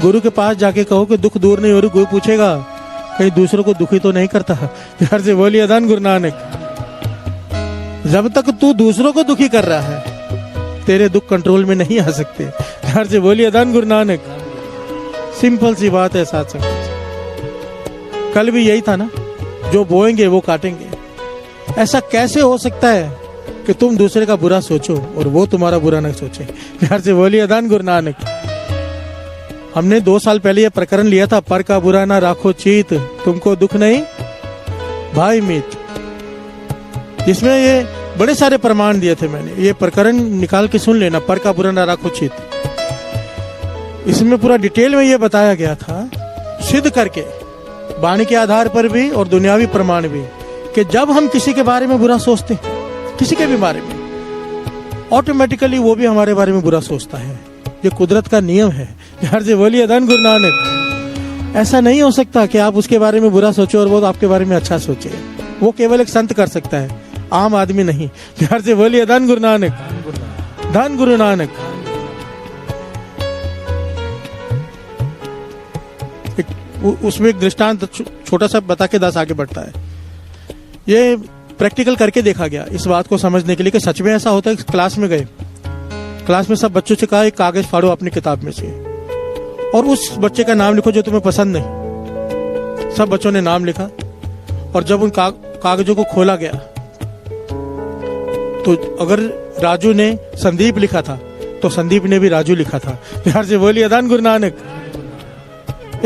गुरु के पास जाके कहो कि दुख दूर नहीं हो रही। गुरु पूछेगा कहीं दूसरों को दुखी तो नहीं करता। प्यार से बोलिए धन गुरु नानक। जब तक तू दूसरों को दुखी कर रहा है, तेरे दुख कंट्रोल में नहीं आ सकते। प्यार से बोलिए धन गुरु नानक। सिंपल सी बात है साथ संगत। कल भी यही था ना, जो बोएंगे वो काटेंगे। ऐसा कैसे हो सकता है कि तुम दूसरे का बुरा सोचो और वो तुम्हारा बुरा न सोचे। प्यार से बोलिए धन गुरु नानक। हमने 2 साल पहले ये प्रकरण लिया था, पर का बुरा ना राखो चीत, तुमको दुख नहीं भाई मीत, जिसमें ये बड़े सारे प्रमाण दिए थे मैंने। ये प्रकरण निकाल के सुन लेना, पर का बुरा ना राखो चित। इसमें पूरा डिटेल में ये बताया गया था, सिद्ध करके, वाणी के आधार पर भी और दुनियावी प्रमाण भी, कि जब हम किसी के बारे में बुरा सोचते हैं, किसी के भी बारे में, ऑटोमेटिकली वो भी हमारे बारे में बुरा सोचता है। ये कुदरत का नियम है। प्यार से बोलिए धन गुरु नानक। ऐसा नहीं हो सकता कि आप उसके बारे में बुरा सोचो और वो आपके बारे में अच्छा सोचे। वो केवल एक संत कर सकता है, आम आदमी नहीं। प्यार से बोलिए धन गुरु नानक। धन गुरु नानक। उसमें एक दृष्टांत छोटा सा बता के 10 आगे बढ़ता है। ये प्रैक्टिकल करके देखा गया इस बात को समझने के लिए कि सच में ऐसा होता है। क्लास में गए, क्लास में सब बच्चों से कहा एक कागज फाड़ो अपनी किताब में से और उस बच्चे का नाम लिखो जो तुम्हें पसंद नहीं। सब बच्चों ने नाम लिखा और जब उन कागजों को खोला गया तो अगर राजू ने संदीप लिखा था तो संदीप ने भी राजू लिखा था। प्यार से बोलिए धन गुरु नानक।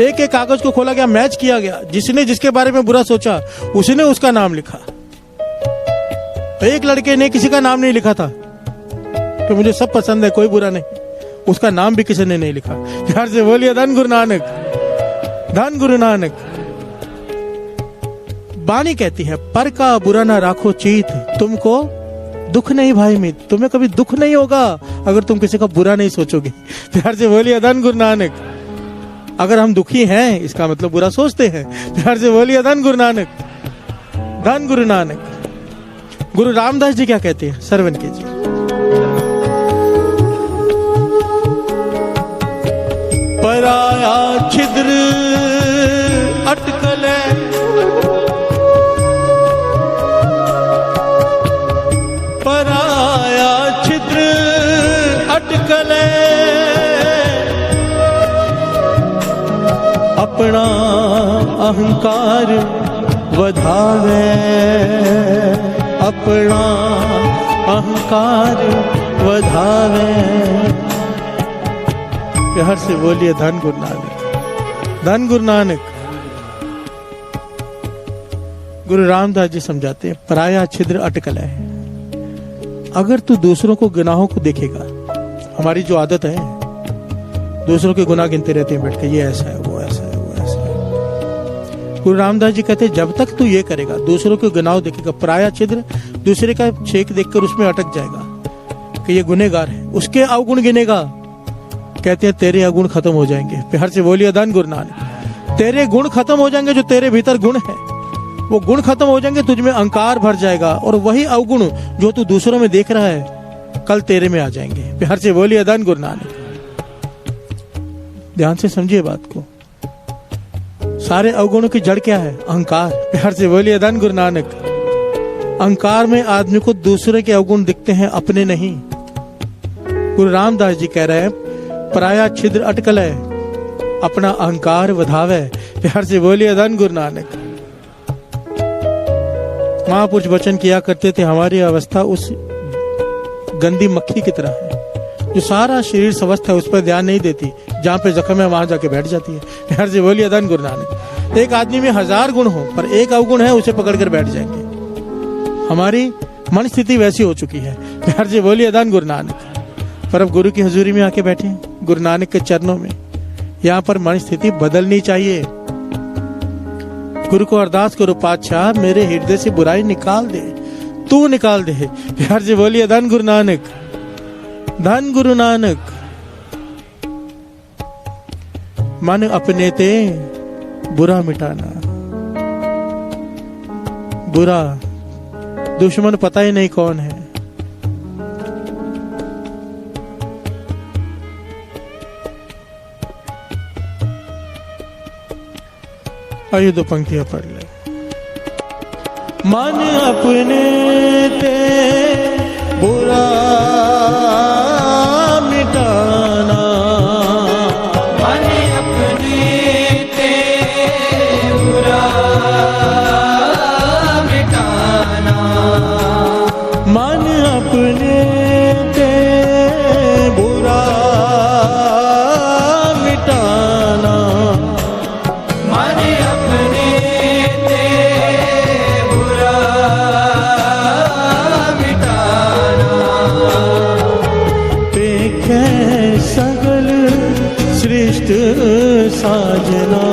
एक एक कागज को खोला गया, मैच किया गया, जिसने जिसके बारे में बुरा सोचा उसने उसका नाम लिखा। एक लड़के ने किसी का नाम नहीं लिखा था कि मुझे सब पसंद है, कोई बुरा नहीं, उसका नाम भी किसी ने नहीं लिखा। प्यार से बोलिए धन गुरु नानक। धन गुरु नानक। वाणी कहती है, पर का बुरा ना राखो चीत, तुमको दुख नहीं भाई मीत। तुम्हें कभी दुख नहीं होगा अगर तुम किसी का बुरा नहीं सोचोगे। प्यार से बोलिए धन गुरु नानक। अगर हम दुखी हैं इसका मतलब बुरा सोचते हैं। प्यार से बोलिए धन गुरु नानक। धन गुरु नानक। गुरु रामदास जी क्या कहते हैं, श्रवण कीजिए। पराया छिद्र अटकले, पराया छिद्र अटकले, अपना अहंकार वधावे, अपना अहंकार वधावे। प्यार से बोलिए धन गुरु नानक। धन गुरु नानक। गुरु रामदास जी समझाते हैं, पराया छिद्र अटकल है। अगर तू दूसरों को गुनाहों को देखेगा, हमारी जो आदत है दूसरों के गुनाह गिनते रहते हैं बैठ के, ये ऐसा है, वो ऐसा है, वो ऐसा है। गुरु रामदास जी कहते हैं, जब तक तू ये करेगा, दूसरों के गुनाह देखेगा, पराया छिद्र, दूसरे का छेक देखकर उसमें अटक जाएगा कि ये गुनहगार है, उसके अवगुण गिनेगा, कहते हैं तेरे अवगुण खत्म हो जाएंगे। प्यार से बोलिए धन गुरु नानक। तेरे गुण खत्म हो जाएंगे, जो तेरे भीतर गुण है वो गुण खत्म हो जाएंगे, तुझमें अहंकार भर जाएगा और वही अवगुण जो तू दूसरों में देख रहा है कल तेरे में आ जाएंगे। प्यार से बोलिए धन गुरु नानक। ध्यान से समझिए बात को। सारे अवगुणों की जड़ क्या है? अहंकार। प्यार से बोलिए धन गुरु नानक। अहंकार में आदमी को दूसरे के अवगुण दिखते हैं, अपने नहीं। गुरु रामदास जी कह रहे हैं, पराया छिद्र अटकल है, अपना अहंकार वधावे। प्यार से बोलिए धन गुरु नानक। महापुरुष वचन किया करते थे, हमारी अवस्था उस गंदी मक्खी की तरह है जो सारा शरीर स्वस्थ है, उस पर ध्यान नहीं देती, जहां पे जख्म है वहां जाके बैठ जाती है। प्यार से बोलिए धन गुरु नानक। एक आदमी में 1000 गुण हो पर एक अवगुण है, उसे पकड़ कर बैठ जाएंगे। हमारी मन स्थिति वैसी हो चुकी है। प्यार से बोलिए धन गुरु नानक। पर अब गुरु की हजूरी में आके बैठे गुरु नानक के चरणों में, यहाँ पर मन स्थिति बदलनी चाहिए। गुरु को अरदास करो, पातशाह मेरे हृदय से बुराई निकाल दे, तू निकाल दे। प्यार से बोलिए धन गुरु नानक, धन गुरु नानक। मन अपने ते बुरा मिटाना, बुरा दुश्मन पता ही नहीं कौन है। आइए 2 पंक्तियां पढ़ ले। मन अपने ते बुरा मिटाना, मन अपने ते बुरा मिटाना, मन अपने ते बुरा मिटाना, मन अपने ते बुरा मिटाना। देखे सगल सृष्ट साजना,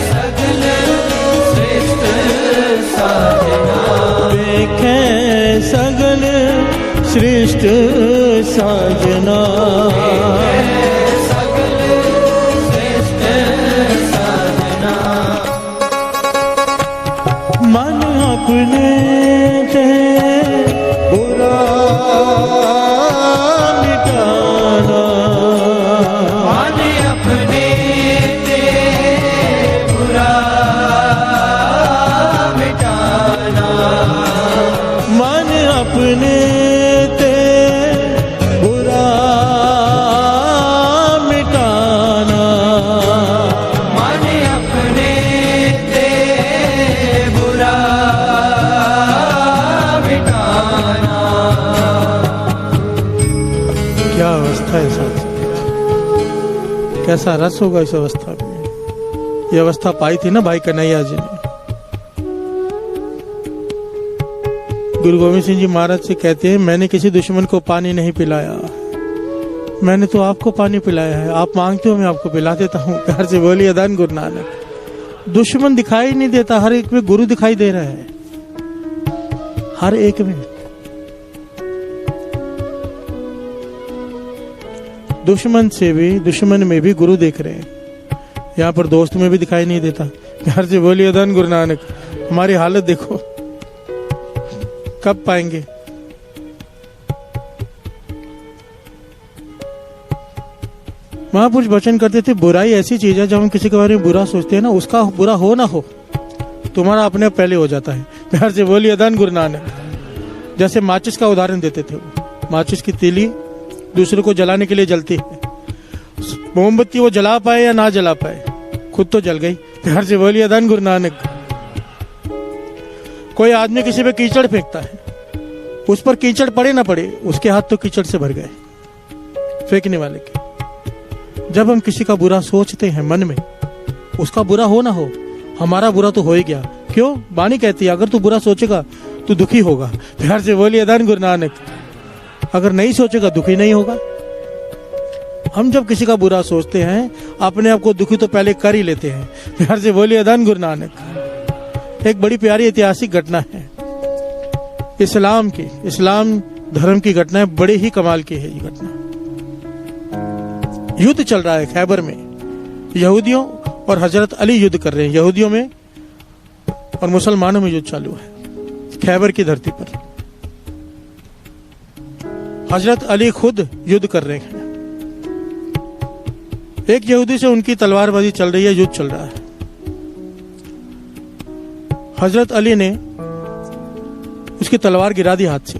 सगल श्रेष्ठ साजना, देखे सगल सृष्ट साजना, सगल श्रेष्ठ साजना। मन अपने ते बुरा मिटाना, मन अपने ते बुरा मिटाना, मन अपने ते बुरा मिटाना, मन अपने ते बुरा मिटाना। क्या अवस्था है साथ, कैसा रस होगा इस अवस्था में। ये अवस्था पाई थी ना भाई कन्हैया जी ने। गुरु गोविंद सिंह जी महाराज से कहते हैं, मैंने किसी दुश्मन को पानी नहीं पिलाया, मैंने तो आपको पानी पिलाया है, आप मांगते हो मैं आपको पिला देता हूँ। प्यार से बोलिए धन गुरु नानक। दुश्मन दिखाई नहीं देता, हर एक में गुरु दिखाई दे रहा है, हर एक में। दुश्मन में भी गुरु देख रहे हैं, यहाँ पर दोस्त में भी दिखाई नहीं देता। प्यार से बोलिए धन गुरु नानक। हमारी हालत देखो, कब पाएंगे। महापुरुष वचन करते थे, बुराई ऐसी चीज है जब हम किसी के बारे में बुरा सोचते हैं ना, उसका बुरा हो ना हो, तुम्हारा अपने आप पहले हो जाता है। प्यार से बोलिए धन गुरु नानक। जैसे माचिस का उदाहरण देते थे, माचिस की तीली दूसरे को जलाने के लिए जलती है, मोमबत्ती वो जला पाए या ना जला पाए, खुद तो जल गई। प्यार से बोलिए धन गुरु नानक। कोई आदमी किसी पे कीचड़ फेंकता है, उस पर कीचड़ पड़े ना पड़े, उसके हाथ तो कीचड़ से भर गए फेंकने वाले के। जब हम किसी का बुरा सोचते हैं मन में, उसका बुरा हो ना हो, हमारा बुरा तो हो ही गया। क्यों? वाणी कहती है, अगर तू बुरा सोचेगा तो दुखी होगा। प्यार से बोलिए धन गुरु नानक। अगर नहीं सोचेगा दुखी नहीं होगा। हम जब किसी का बुरा सोचते हैं, अपने आप को दुखी तो पहले कर ही लेते हैं। प्यार से बोलिए धन गुरु नानक। एक बड़ी प्यारी ऐतिहासिक घटना है इस्लाम की, इस्लाम धर्म की घटना है, बड़े ही कमाल की है ये घटना। युद्ध चल रहा है खैबर में, यहूदियों और हजरत अली युद्ध कर रहे हैं। यहूदियों में और मुसलमानों में युद्ध चालू है खैबर की धरती पर। हजरत अली खुद युद्ध कर रहे हैं। एक यहूदी से उनकी तलवारबाजी चल रही है, युद्ध चल रहा है। हजरत अली ने उसकी तलवार गिरा दी हाथ से,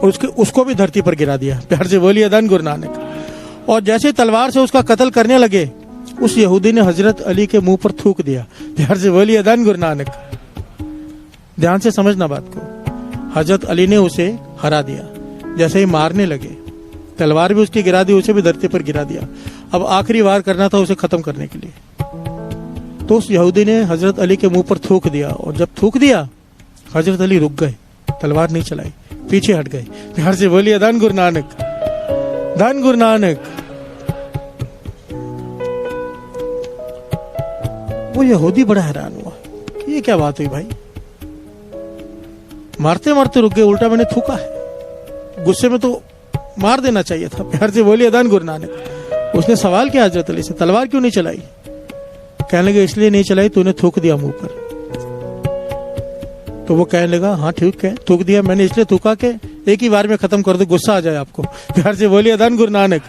और उसको भी धरती पर गिरा दिया। प्यार से बोलिए धन गुरु नानक। और जैसे तलवार से उसका कत्ल करने लगे, उस यहूदी ने हजरत अली के मुंह पर थूक दिया। प्यार से बोलिए धन गुरु नानक। ध्यान से समझना बात को। हजरत अली ने उसे हरा दिया। जैसे ही मारने लगे, तलवार भी उसकी गिरा दी, उसे भी धरती पर गिरा दिया। अब आखिरी वार करना था उसे खत्म करने के लिए, तो उस यहूदी ने हजरत अली के मुंह पर थूक दिया। और जब थूक दिया, हजरत अली रुक गए, तलवार नहीं चलाई, पीछे हट गए। प्यार से बोलिए धन गुरु नानक, धन गुरु नानक। वो यहूदी बड़ा हैरान हुआ कि ये क्या बात हुई भाई, मारते मारते रुक गए, उल्टा मैंने थूका है। गुस्से में तो मार देना चाहिए था। प्यार से बोलिए धन गुरु नानक। उसने सवाल किया हजरत अली से, तलवार क्यों नहीं चलाई? कहने लगे इसलिए नहीं चलाई, तूने थूक दिया मुंह पर। तो वो कहने लगा हाँ ठीक है, थूक दिया मैंने, इसलिए थूका के एक ही बार में खत्म कर दो, गुस्सा आ जाए आपको। प्यार से बोलिए धन गुरु नानक।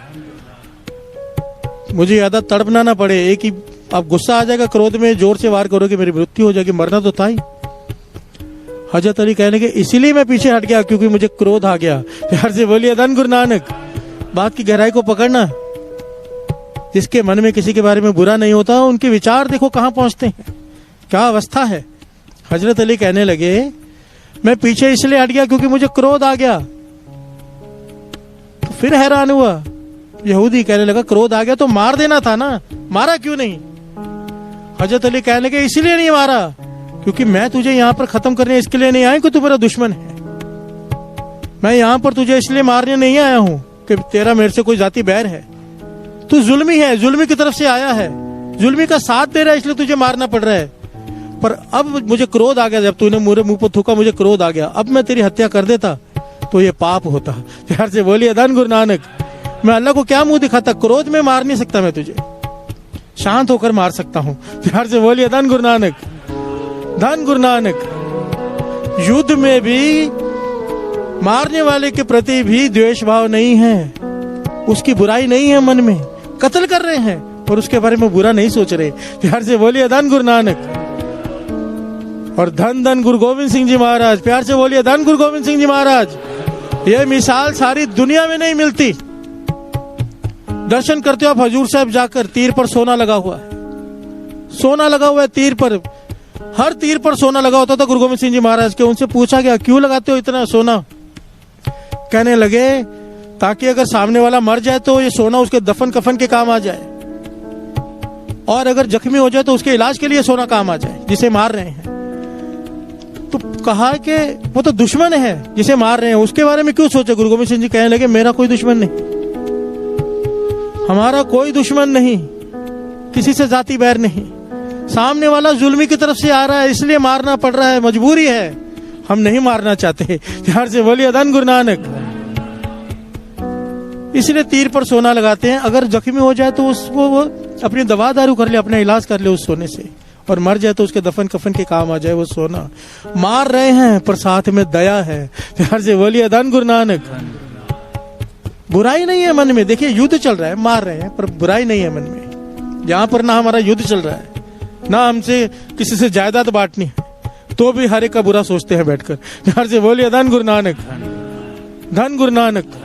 मुझे ज्यादा तड़पना ना पड़े, एक ही आप गुस्सा आ जाएगा, क्रोध में जोर से वार करोगे, मेरी मृत्यु हो जाएगी, मरना तो था ही। हजरत अली कहने के इसीलिए मैं पीछे हट गया क्योंकि मुझे क्रोध आ गया। प्यार से बोलिए धन गुरु नानक। बात की गहराई को पकड़ना। जिसके मन में किसी के बारे में बुरा नहीं होता, उनके विचार देखो कहां पहुंचते हैं, क्या अवस्था है। हजरत अली कहने लगे मैं पीछे इसलिए हट गया क्योंकि मुझे क्रोध आ गया। तो फिर हैरान हुआ यहूदी, कहने लगा क्रोध आ गया तो मार देना था ना, मारा क्यों नहीं? हजरत अली कहने लगे इसलिए नहीं मारा क्योंकि मैं तुझे यहाँ पर खत्म करने इसके लिए नहीं आया कि तू मेरा दुश्मन है। मैं यहाँ पर तुझे इसलिए मारने नहीं आया हूँ कि तेरा मेरे से कोई जाति बैर है। तू जुल्मी है, जुल्मी की तरफ से आया है, जुल्मी का साथ दे रहा है, इसलिए तुझे मारना पड़ रहा है। पर अब मुझे क्रोध आ गया, जब तूने मेरे मुंह पर थूका मुझे क्रोध आ गया, अब मैं तेरी हत्या कर देता तो ये पाप होता। प्यार से बोलिए धन गुरु नानक। मैं अल्लाह को क्या मुंह दिखाता, क्रोध में मार नहीं सकता मैं तुझे, शांत होकर मार सकता हूँ। प्यार से बोलिए धन गुरु नानक, धन गुरु नानक। युद्ध में भी मारने वाले के प्रति भी द्वेष भाव नहीं है, उसकी बुराई नहीं है मन में, कत्ल कर रहे हैं और उसके बारे में बुरा नहीं सोच रहे। प्यार से बोलिए धन गुरु नानक। और धन धन गुरु गोविंद सिंह जी महाराज। प्यार से बोलिए धन गुरु गोविंद सिंह जी महाराज। ये मिसाल सारी दुनिया में नहीं मिलती। दर्शन करते हो आप हजूर साहब जाकर, तीर पर सोना लगा हुआ है, सोना लगा हुआ है तीर पर, हर तीर पर सोना लगा होता था गुरु गोविंद सिंह जी महाराज के। उनसे पूछा गया क्यों लगाते हो इतना सोना? कहने लगे ताकि अगर सामने वाला मर जाए तो ये सोना उसके दफन कफन के काम आ जाए, और अगर जख्मी हो जाए तो उसके इलाज के लिए सोना काम आ जाए जिसे मार रहे हैं। तो कहा कि वो तो दुश्मन है जिसे मार रहे हैं, उसके बारे में क्यों सोचे? गुरु गोविंद सिंह जी कहने लगे मेरा कोई दुश्मन नहीं, हमारा कोई दुश्मन नहीं, किसी से जाति बैर नहीं, सामने वाला जुल्मी की तरफ से आ रहा है इसलिए मारना पड़ रहा है, मजबूरी है, हम नहीं मारना चाहते। प्यार से बोलिए धन गुरु नानक। इसलिए तीर पर सोना लगाते हैं, अगर जख्मी हो जाए तो उसको वो अपनी दवा दारू कर ले, अपना इलाज कर ले उस सोने से, और मर जाए तो उसके दफन कफन के काम आ जाए वो सोना। मार रहे हैं पर साथ में दया है। प्यार से बोलिए धन गुरु नानक। बुराई नहीं है मन में। देखिए युद्ध चल रहा है, मार रहे हैं पर बुराई नहीं है मन में। यहाँ पर ना हमारा युद्ध चल रहा है, ना हमसे किसी से जायदाद बांटनी है, तो भी हर एक का बुरा सोचते हैं बैठकर। प्यार से बोलिए धन गुरु नानक, धन गुरु नानक।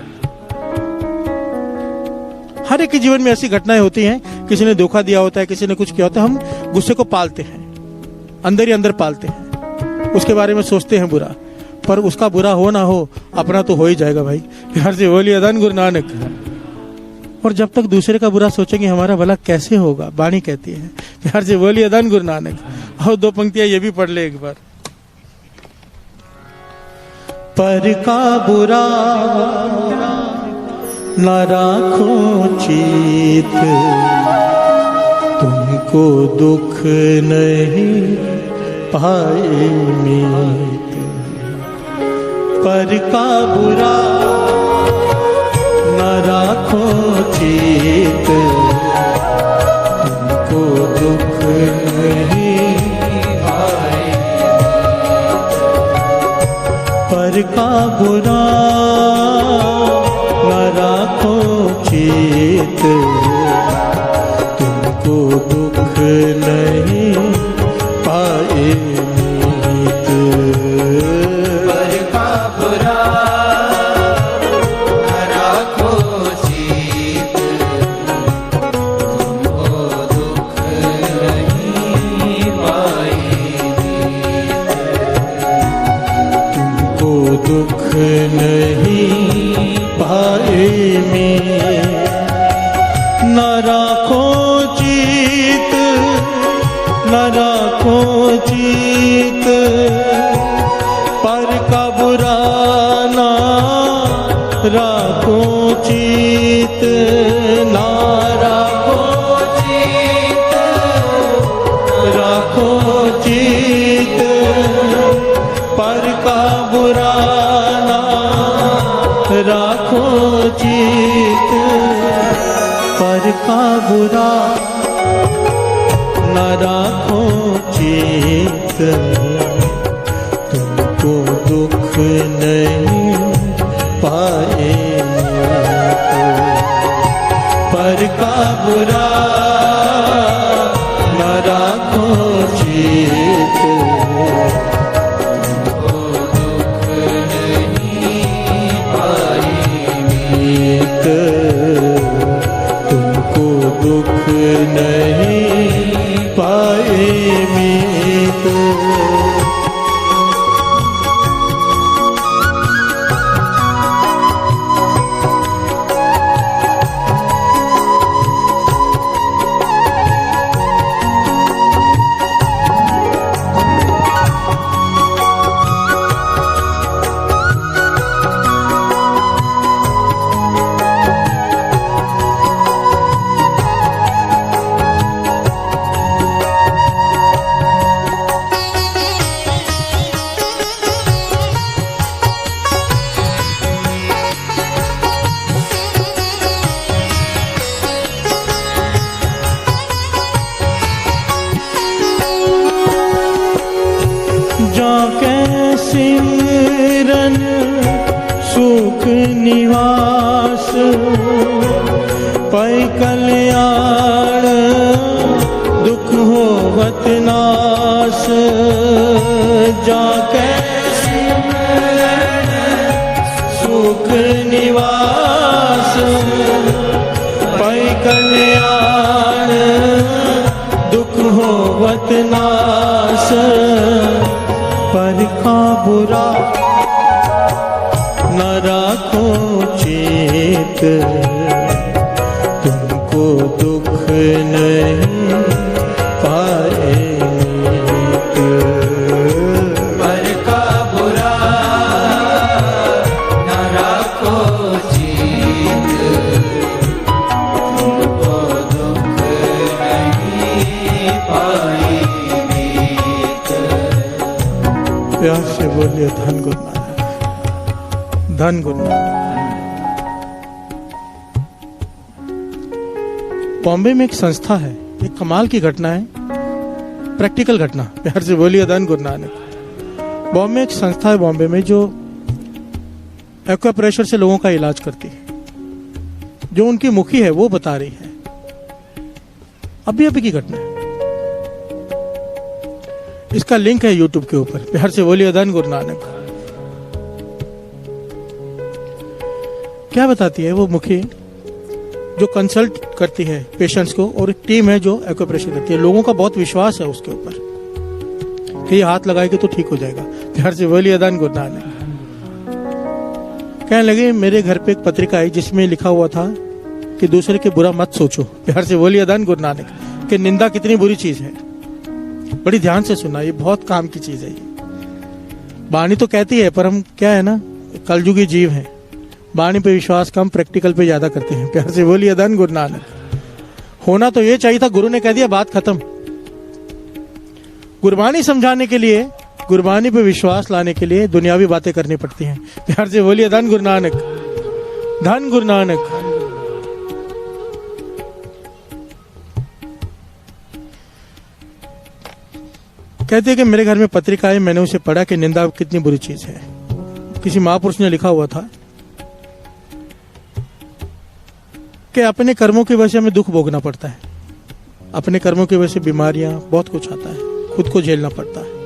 हर एक के जीवन में ऐसी घटनाएं होती हैं, किसी ने धोखा दिया होता है, किसी ने कुछ किया होता है, हम गुस्से को पालते हैं, अंदर ही अंदर पालते हैं, उसके बारे में सोचते हैं बुरा, पर उसका बुरा हो ना हो अपना तो हो ही जाएगा भाई। प्यार से बोलिए धन गुरु नानक। और जब तक दूसरे का बुरा सोचेंगे हमारा भला कैसे होगा, वाणी कहती है। प्यार से बोलिए धन गुरु नानक। और दो पंक्तियां ये भी पढ़ ले एक बार। पर का बुरा न राखो चित, तुमको दुख नहीं पाए मीत। पर का बुरा न राखो चित, तुमको दुख नहीं पाए। पर का बुरा न राखो चित, तुमको दुख नहीं पाए मीत। पर का बुरा न राखो चीत, पर का बुरा ना राखो चीत, ना राखो चीत, राखो चीत, पर का बुरा ना राखो चीत, पर का बुरा न राखो चीत, तुमको दुख नहीं पाएंगे, पर का बुरा न राखो चीत, तुमको दुख नहीं पाएंगे, तुमको दुख नहीं पाए मीत। सिमरन सुख निवास, पै कल्याण दुख होवत नास, जाके सिमरन सुख निवास, पै कल्याण दुख होवत नास, पर का बुरा न राखो चेत, तुमको दुख नहीं पाएंगे, पर का बुरा न राखो चीत, तुमको दुख नहीं पाएंगे। प्यार से बोलिए धन गुरु नानक, धन गुरु नानक। बॉम्बे में एक संस्था है, एक कमाल की घटना है, प्रैक्टिकल घटना, प्यार से बोलिए धन गुरु नानक। बॉम्बे में एक संस्था है बॉम्बे में जो एक्वाप्रेशर से लोगों का इलाज करती है। जो उनकी मुखी है वो बता रही है, अभी अभी की घटना है। इसका लिंक है यूट्यूब के ऊपर, प्यार से बोलिए धन गुरु नानक। क्या बताती है वो मुखी, जो कंसल्ट करती है पेशेंट्स को, और एक टीम है जो एक्यूप्रेशर करती है। लोगों का बहुत विश्वास है उसके ऊपर कि ये हाथ लगाएगी तो ठीक हो जाएगा। प्यार से बोलिए धन गुरु नानक। कहने लगे मेरे घर पे एक पत्रिका आई जिसमें लिखा हुआ था कि दूसरे के बुरा मत सोचो। प्यार से बोलिए धन गुरु नानक। कि निंदा कितनी बुरी चीज है, बड़ी ध्यान से सुनना, ये बहुत काम की चीज है। ये वाणी तो कहती है, पर हम क्या है ना, कलयुगी जीव हैं, वाणी पे विश्वास कम, प्रैक्टिकल पे ज्यादा करते हैं। प्यार से बोलिए धन गुरु नानक। होना तो ये चाहिए था, गुरु ने कह दिया बात खत्म। गुरबानी समझाने के लिए, गुरबानी पे विश्वास लाने के लिए दुनियावी बातें करनी पड़ती हैं। प्यार से बोलिए धन गुरु नानक, धन गुरु नानक। कहते हैं कि मेरे घर में पत्रिका आई, मैंने उसे पढ़ा कि निंदा कितनी बुरी चीज है। किसी महापुरुष ने लिखा हुआ था कि अपने कर्मों की वजह से हमें दुख भोगना पड़ता है, अपने कर्मों की वजह से बीमारियां, बहुत कुछ आता है, खुद को झेलना पड़ता है।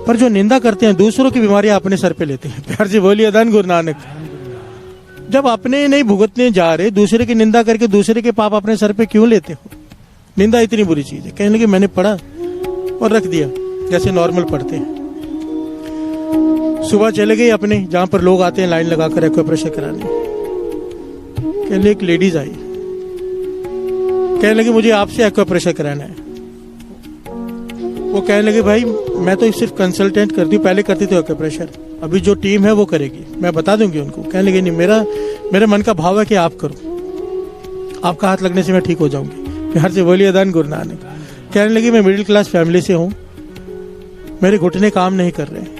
पर जो निंदा करते हैं दूसरों की बीमारियां अपने सर पे लेते हैं। प्यार से बोलिए धन गुरु नानक। जब अपने नहीं भुगतने जा रहे, दूसरे की निंदा करके दूसरे के पाप अपने सर पे क्यों लेते हो? निंदा इतनी बुरी चीज है। कहने लगे मैंने पढ़ा और रख दिया, जैसे नॉर्मल पढ़ते हैं। सुबह चले गए अपने, जहां पर लोग आते हैं लाइन लगाकर एक्यूप्रेशर कराने। कहने लगे एक लेडीज आई, कहने लगी मुझे आपसे एक्यूप्रेशर कराना है। वो कहने लगे भाई मैं तो सिर्फ कंसल्टेंट करती हूँ, पहले करती थी एक्यूप्रेशर, अभी जो टीम है वो करेगी, मैं बता दूंगी उनको। कहने लगे नहीं, मेरे मन का भाव है कि आप करो, आपका हाथ लगने से मैं ठीक हो जाऊंगी। प्यार से बोलिए धन गुरु नानक। कहने लगी मैं मिडिल क्लास फैमिली से हूँ, मेरे घुटने काम नहीं कर रहे,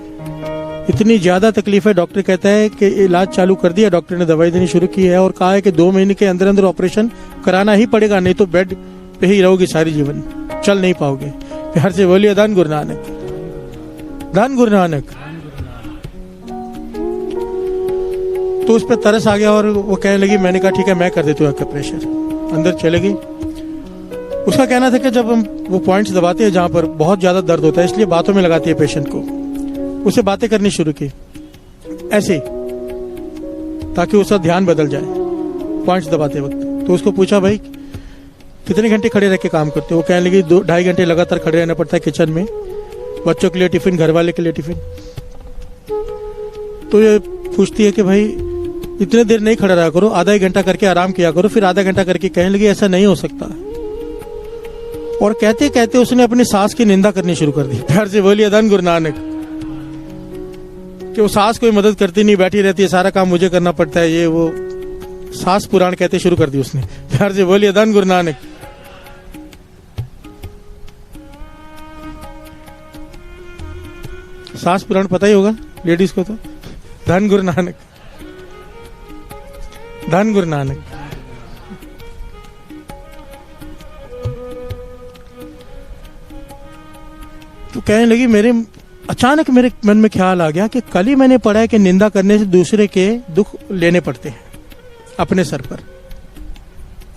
इतनी ज्यादा तकलीफ है। डॉक्टर कहता है कि इलाज चालू कर दिया, डॉक्टर ने दवाई देनी शुरू की है और कहा है कि 2 महीने के अंदर अंदर ऑपरेशन कराना ही पड़ेगा, नहीं तो बेड पे ही रहोगी सारी जीवन, चल नहीं पाओगे। प्यार से बोलिए धन गुरु नानक, धन गुरु नानक। तो उस पर तरस आ गया और वो कहने लगी, मैंने कहा ठीक है मैं कर देती हूँ एक्यूप्रेशर। अंदर चले गई। उसका कहना था कि जब हम वो पॉइंट्स दबाते हैं जहां पर बहुत ज्यादा दर्द होता है, इसलिए बातों में लगाती है पेशेंट को। उसे बातें करनी शुरू की ऐसे, ताकि उसका ध्यान बदल जाए पॉइंट्स दबाते वक्त। तो उसको पूछा भाई कितने घंटे खड़े रह के काम करते हो? वो कहने लगी 2-2.5 घंटे लगातार खड़े रहना पड़ता है किचन में, बच्चों के लिए टिफिन, घर वाले के लिए टिफिन। तो ये पूछती है कि भाई इतने देर नहीं खड़ा रहा करो, आधा 1 घंटा करके आराम किया करो, फिर आधा घंटा करके। कहने लगी ऐसा नहीं हो सकता। और कहते कहते उसने अपनी सास की निंदा करनी शुरू कर दी। प्यार से बोलिए धन गुरु नानक। कि वो सास कोई मदद करती नहीं, बैठी रहती है, सारा काम मुझे करना पड़ता है, ये वो सास पुराण कहते शुरू कर दी उसने। प्यार से बोलिए धन गुरु नानक। सास पुराण पता ही होगा लेडीज को तो। धन गुरु नानक, धन गुरु नानक। तो कहने लगी अचानक मेरे मन में ख्याल आ गया कि कल ही मैंने पढ़ा है कि निंदा करने से दूसरे के दुख लेने पड़ते हैं अपने सर पर,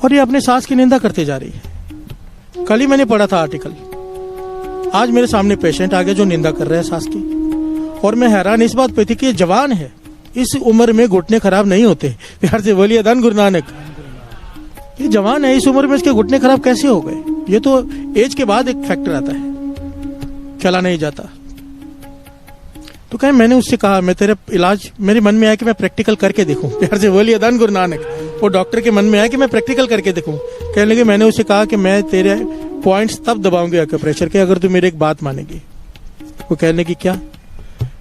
और ये अपने सास की निंदा करते जा रही है। कल ही मैंने पढ़ा था आर्टिकल, आज मेरे सामने पेशेंट आ गया जो निंदा कर रहा है सास की। और मैं हैरान इस बात पे थी कि ये जवान है, इस उम्र में घुटने खराब नहीं होते। प्यार से बोलिए धन गुरु नानक। ये जवान है, इस उम्र में इसके घुटने खराब कैसे हो गए? ये तो एज के बाद एक फैक्टर आता है, चला नहीं जाता। तो कहे मैंने उससे कहा मैं तेरे इलाज, मेरे मन में आया कि मैं प्रैक्टिकल करके देखूं। प्यार से बोलिए धन गुरु नानक। वो डॉक्टर के मन में आया कि मैं प्रैक्टिकल करके देखूं। कहने लगे मैंने उससे कहा कि मैं तेरे पॉइंट्स तब दबाऊंगी एक्यूप्रेशर के अगर तू मेरी एक बात मानेगी। वो कहने लगी क्या?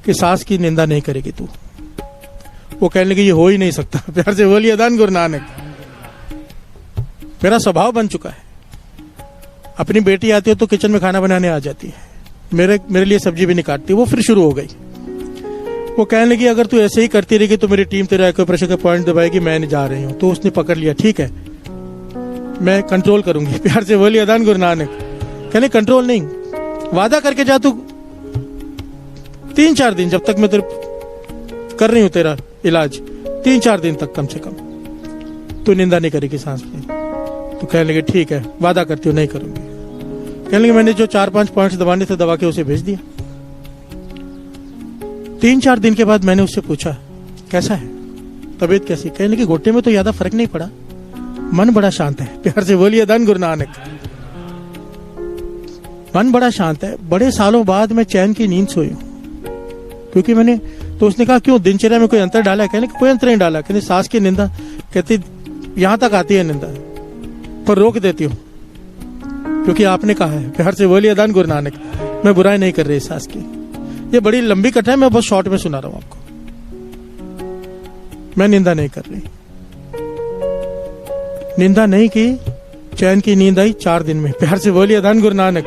कि सास की निंदा नहीं करेगी तू। वो कहने लगी ये हो ही नहीं सकता। प्यार से बोलिए धन गुरु नानक। मेरा स्वभाव बन चुका है, अपनी बेटी आती है तो किचन में खाना बनाने आ जाती है, मेरे लिए सब्जी भी नहीं काटती। वो फिर शुरू हो गई। वो कहने लगी अगर तू ऐसे ही करती रहेगी तो मेरी टीम तेरा एक्यूप्रेशर का पॉइंट दबाएगी, मैं नहीं जा रही हूं। तो उसने पकड़ लिया, ठीक है मैं कंट्रोल करूंगी। प्यार से बोलिए धन गुरु नानक। कहने कंट्रोल नहीं, वादा करके जा तू 3-4 दिन, जब तक मैं तेरे कर रही हूं तेरा इलाज, 3-4 दिन तक कम से कम तू निंदा नहीं करेगी सांस की। तो कहने लगे ठीक है वादा करती हूँ नहीं करूंगी। कहने लगे मैंने जो 4-5 पॉइंट्स दबाने थे दबा के उसे भेज दिया। 3-4 दिन के बाद मैंने उससे पूछा कैसा है, तबीयत कैसी? कहने लगी घुटने में तो ज्यादा फर्क नहीं पड़ा, मन बड़ा शांत है। प्यार से बोलिए धन गुरु नानक। मन बड़ा शांत है, बड़े सालों बाद मैं चैन की नींद सोई हूं। क्योंकि मैंने, तो उसने कहा क्यों दिनचर्या में कोई अंतर डाला है? कहने कोई अंतर नहीं डाला। कहते सास की निंदा, कहती यहां तक आती है निंदा पर रोक देती हूँ क्योंकि आपने कहा है। प्यार से बोलिए धन गुरु नानक। मैं बुराई नहीं कर रही सास की, ये बड़ी लंबी कथा है, मैं बहुत शॉर्ट में सुना रहा हूं आपको। मैं निंदा नहीं कर रही, निंदा नहीं की, चैन की नींद आई 4 दिन में। प्यार से बोलिए धन गुरु नानक।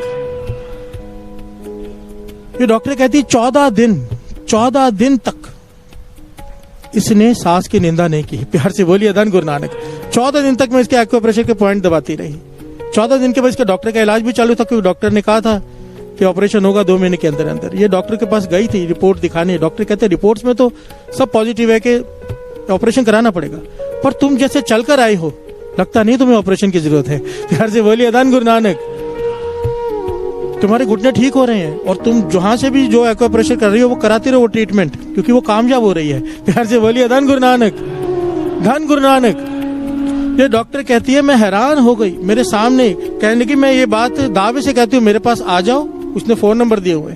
ये डॉक्टर कहती 14 दिन तक इसने सांस की निंदा नहीं की। प्यार से बोलिए धन गुरु नानक। 14 दिन तक मैं इसके एक्यूप्रेशर के पॉइंट दबाती रही। 14 दिन के बाद इसका डॉक्टर का इलाज भी चालू था, क्योंकि डॉक्टर ने कहा था कि ऑपरेशन होगा 2 महीने के अंदर अंदर। ये डॉक्टर के पास गई थी रिपोर्ट दिखाने। डॉक्टर कहते रिपोर्ट्स में तो सब पॉजिटिव है कि ऑपरेशन कराना पड़ेगा, पर तुम जैसे चलकर आई हो लगता नहीं तुम्हें ऑपरेशन की जरूरत है। प्यार से बोलिए धन गुरु नानक। तुम्हारे घुटने ठीक हो रहे हैं और तुम जहां से भी जो एक्यूप्रेशर कर रही हो वो कराती रहो वो ट्रीटमेंट, क्योंकि वो कामयाब हो रही है। प्यार से बोलिए धन गुरु नानक, धन गुरु नानक। ये डॉक्टर कहती है मैं हैरान हो गई, मेरे सामने कहने लगी मैं ये बात दावे से कहती हूँ मेरे पास आ जाओ। उसने फोन नंबर दिए हुए।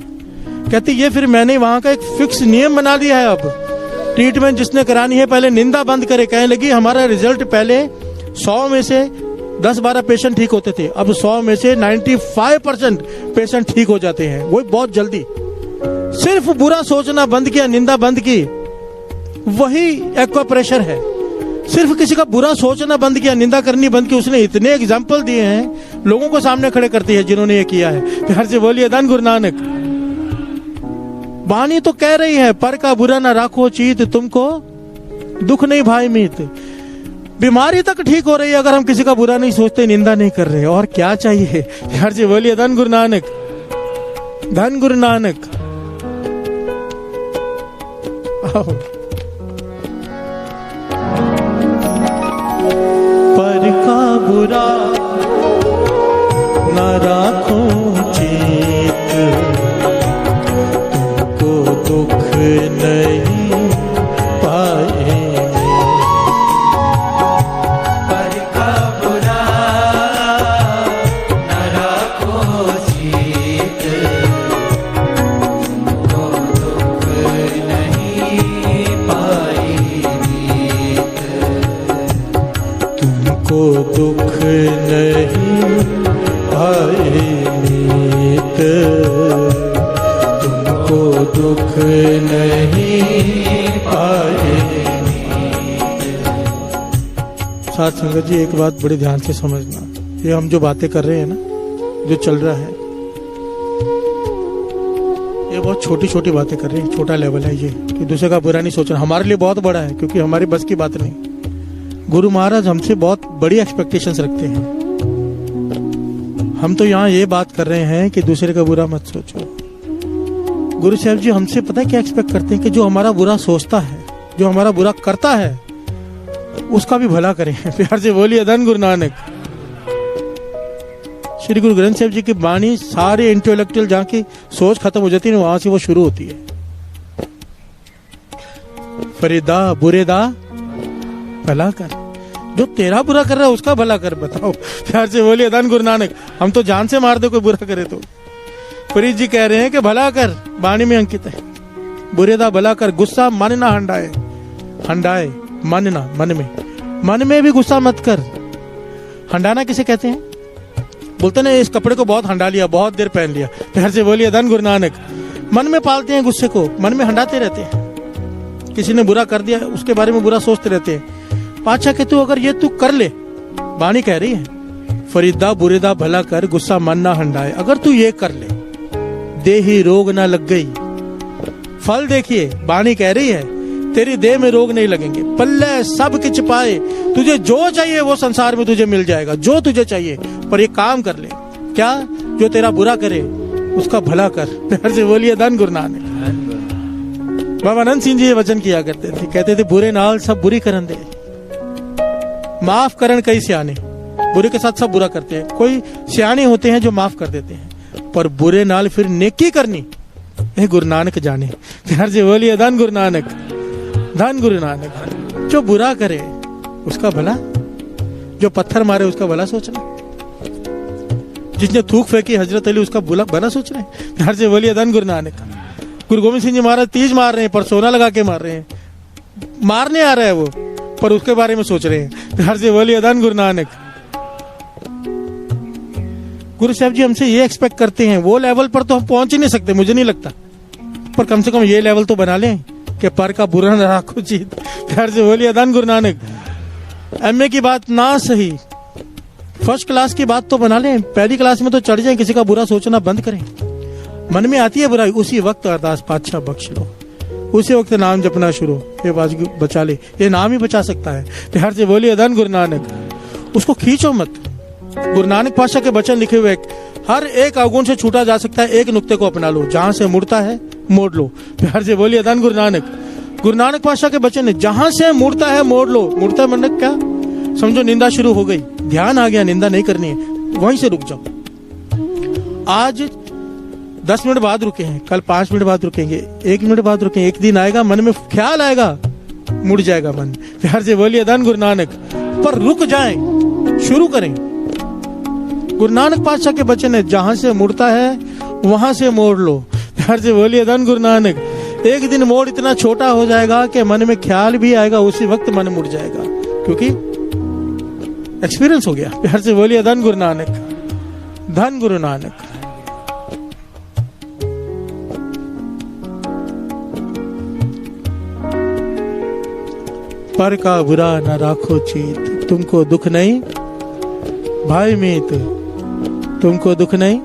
कहती ये फिर मैंने वहां का एक फिक्स नियम बना दिया है, अब ट्रीटमेंट जिसने करानी है पहले निंदा बंद करे। कहने लगी हमारा रिजल्ट पहले 100 में से 10-12 पेशेंट ठीक होते थे, अब 100 में से 95% पेशेंट ठीक हो जाते हैं, वो बहुत जल्दी। सिर्फ बुरा सोचना बंद किया, निंदा बंद की, वही एक्वाप्रेशर है। सिर्फ किसी का बुरा सोचना बंद किया, निंदा करनी बंद की। उसने इतने एग्जाम्पल दिए हैं, लोगों को सामने खड़े करती है जिन्होंने ये किया है। प्यार से बोलिए धन गुरु नानक। वाणी तो कह रही है, पर का बुरा ना राखो चीत, तुमको दुख नहीं भाई मीत। बीमारी तक ठीक हो रही है अगर हम किसी का बुरा नहीं सोचते, निंदा नहीं कर रहे, और क्या चाहिए। प्यार से बोलिए धन गुरु नानक, धन गुरु नानक। पर का बुरा न राखो चेत, तुमको दुख नहीं पाएंगे। पर का बुरा न राखो चेत, तुमको दुख नहीं पाएंगे। तुमको दुख नहीं पाए मीत, तुमको दुख नहीं पाए। साथ संगत जी, एक बात बड़ी ध्यान से समझना, ये हम जो बातें कर रहे हैं ना, जो चल रहा है, ये बहुत छोटी छोटी बातें कर रहे हैं, छोटा लेवल है ये, कि दूसरे का बुरा नहीं सोचना। हमारे लिए बहुत बड़ा है, क्योंकि हमारी बस की बात नहीं। गुरु महाराज हमसे बहुत बड़ी एक्सपेक्टेशंस रखते हैं। हम तो यहाँ ये बात कर रहे हैं कि दूसरे का बुरा मत सोचो। गुरु साहब जी हमसे पता है क्या एक्सपेक्ट करते हैं, कि जो हमारा बुरा सोचता है, जो हमारा बुरा करता है, उसका भी भला करें। प्यार से बोलिए धन गुरु नानक। श्री गुरु ग्रंथ साहब जी की वाणी सारे इंटेलेक्चुअल जहाँ की सोच खत्म हो जाती है, वहां से वो शुरू होती है। फरीदा बुरेदा भला कर, जो तेरा बुरा कर रहा है उसका भला कर। बताओ, प्यार से बोलिए धन गुरु नानक। हम तो जान से मार दे कोई बुरा करे तो। फरीद जी कह रहे हैं कि भला कर, वाणी में अंकित है। बुरेदा भला कर, गुस्सा मन ना हंडाए, हंडाए मन ना, मन में भी गुस्सा मत कर। हंडाना किसे कहते हैं? बोलते ना इस कपड़े को बहुत हंडा लिया, बहुत देर पहन लिया। प्यार से बोलिए धन गुरु नानक। मन में पालते हैं गुस्से को, मन में हंडाते रहते हैं। किसी ने बुरा कर दिया, उसके बारे में बुरा सोचते रहते हैं। पाछा के तू अगर ये तू कर ले, वाणी कह रही है, फरीदा बुरेदा भला कर, गुस्सा मन ना हंडाए। अगर तू ये कर ले, देही रोग ना लग गई। फल देखिए, वाणी कह रही है, तेरी देह में रोग नहीं लगेंगे। पल्ले सब किच पाए, तुझे जो चाहिए वो संसार में तुझे मिल जाएगा, जो तुझे चाहिए। पर ये काम कर ले, क्या? जो तेरा बुरा करे उसका भला कर। प्यार से बोलिए धन गुरु नानक। बाबा आनंद सिंह जी ये वचन किया करते थे, कहते थे बुरे नाल सब बुरी करन दे, माफ करन कई सियाने। बुरे के साथ सब बुरा करते हैं, कोई सियाने होते हैं जो माफ कर देते हैं, पर बुरे नाल फिर नेकी करनी, ये गुरु नानक जाने। प्यार से बोलिए धन गुरु नानक, धन गुरु नानक। जो बुरा करे उसका भला, जो पत्थर मारे उसका भला सोचना, जिसने थूक फेंकी हजरत अली उसका भला सोच रहे हैं। प्यार से बोलिए धन गुरु नानक। गुरु गोविंद सिंह जी महाराज तीज मार रहे हैं, पर सोना लगा के मार रहे हैं, मारने आ रहा है वो, पर उसके बारे में सोच रहे हैं। प्यार से बोलिए धन गुरु नानक। गुरु साहब जी हमसे ये एक्सपेक्ट करते हैं, वो लेवल पर तो हम पहुंच ही नहीं सकते, मुझे नहीं लगता, पर कम से कम ये लेवल तो बना लें कि पर का बुरा न राखो चीत। प्यार से बोलिए धन गुरु नानक। एमए की बात ना सही, फर्स्ट क्लास की बात तो बना लें, पहली क्लास में तो चढ़ जाए, किसी का बुरा सोचना बंद करें। मन में आती है बुराई, उसी वक्त अरदास पातशाह बख्श लो, उसी वक्त नाम जपना शुरू, ये बात बचा ले, ये नाम ही बचा सकता है। प्यार से बोलिए धन गुरु नानक। उसको खींचो मत। गुरु नानक पातशाह के वचन लिखे हुए, हर एक अवगुण से छूटा जा सकता है, एक नुक्ते को अपना लो, जहां से मुड़ता है मोड़ लो। प्यार से बोलिए धन गुरु नानक। गुरु नानक पातशाह के वचन है, जहां से मुड़ता है मोड़ लो। मुड़ता है मतलब क्या? समझो निंदा शुरू हो गई, ध्यान आ गया निंदा नहीं करनी है, वहीं से रुक जाओ। आज 10 मिनट बाद रुके हैं, कल 5 मिनट बाद रुकेंगे, 1 मिनट बाद रुकेंगे, एक दिन आएगा मन में ख्याल आएगा, मुड़ जाएगा मन। प्यार से बोलिए धन गुरु नानक। पर रुक जाएं, शुरू करें। गुरु नानक पातशाह के वचन है, जहां से मुड़ता है वहां से मोड़ लो। प्यार से बोलिए धन गुरु नानक। एक दिन मोड़ इतना छोटा हो जाएगा कि मन में ख्याल भी आएगा, उसी वक्त मन मुड़ जाएगा, क्योंकि एक्सपीरियंस हो गया। प्यार से बोलिए धन गुरु नानक, धन गुरु नानक। पर का बुरा न राखो चीत, तुमको दुख नहीं भाई मीत, तुमको दुख नहीं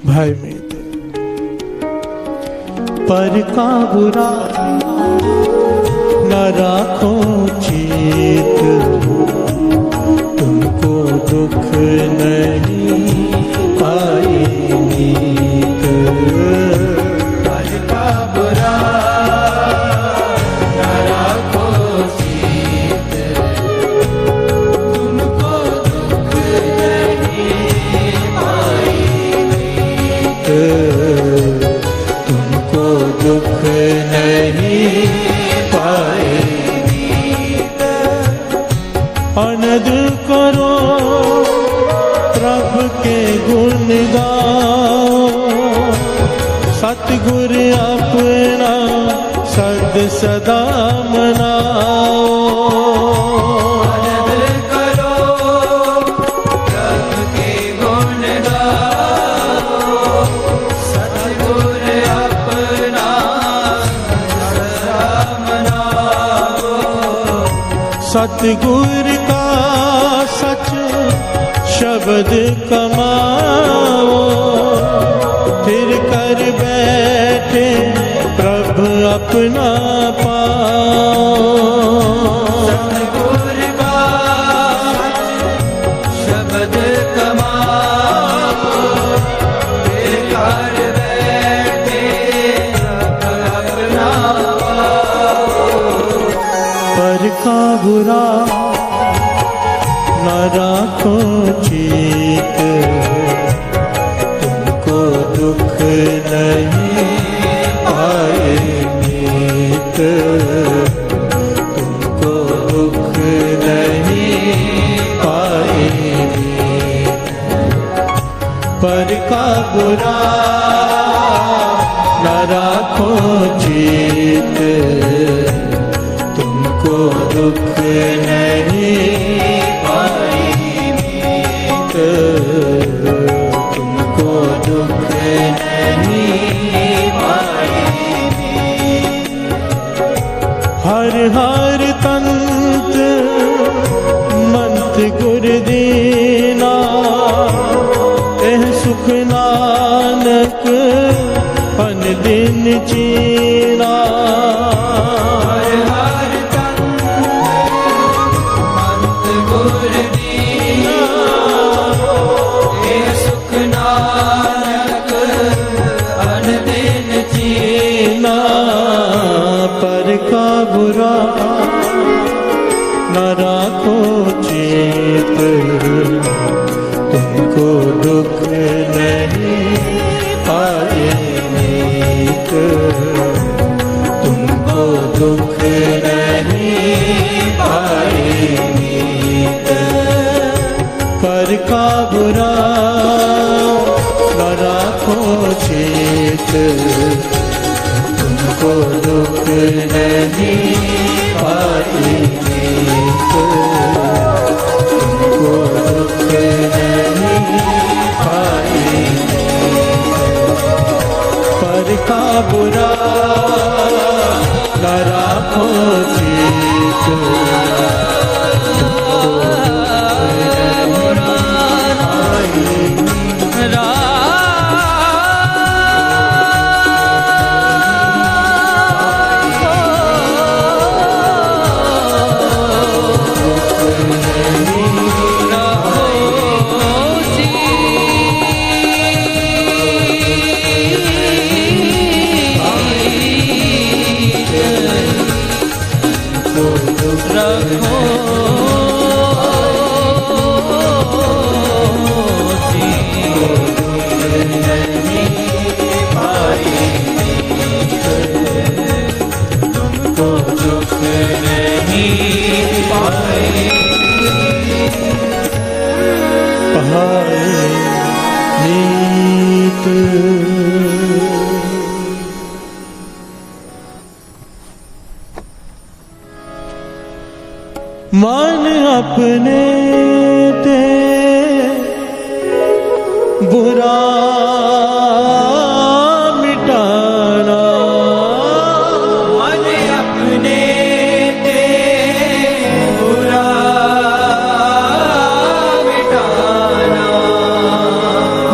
भाई मीत। पर का बुरा न राखो चीत, तुमको दुख नहीं भाई मीत। पर का बुरा न राखो चीत, तुमको दुख नहीं पाई मीत। तुमको दुख नहीं पाए मीत। अनद करो प्रभु के गुण गाओ, सतगुर अपना सद सदा मनाओ। आनंद करो प्रभु के गुण गाओ, सतगुर अपना सदा मनाओ। सतगुर का सच शब्द कमाओ, फिर कर बैठे प्रभु अपना पाओ। सतगुर का शब्द कमाओ, फिर कर बैठे अपना पाओ। पर का बुरा न राखो चीत, तुमको दुख नहीं पाए मीत। तुमको दुख नहीं पाए मीत। पर का बुरा न राखो चीत, तुमको दुख नहीं पाई मीत। तुमको दुख नहीं पाई मीत। हर हर तंत मंत गुर दीना, एह सुख नानक अन दिन चीना। हर तन मंत गुर दीना, ये सुख नानक अन दिन चीना। पर का बुरा न राखो चेत, तुमको दुख नहीं पाए मीत। तुमको दुख नहीं पाए मीत। पर का बुरा न राखो चेत, तुमको दुख नहीं पाए मीत। तुमको दुख नहीं पाए मीत। पर का बुरा न राखो चेत, तुमको दुख नहीं पाए मीत। मन अपने ते बुरा मिटाना, मन अपने ते बुरा मिटाना,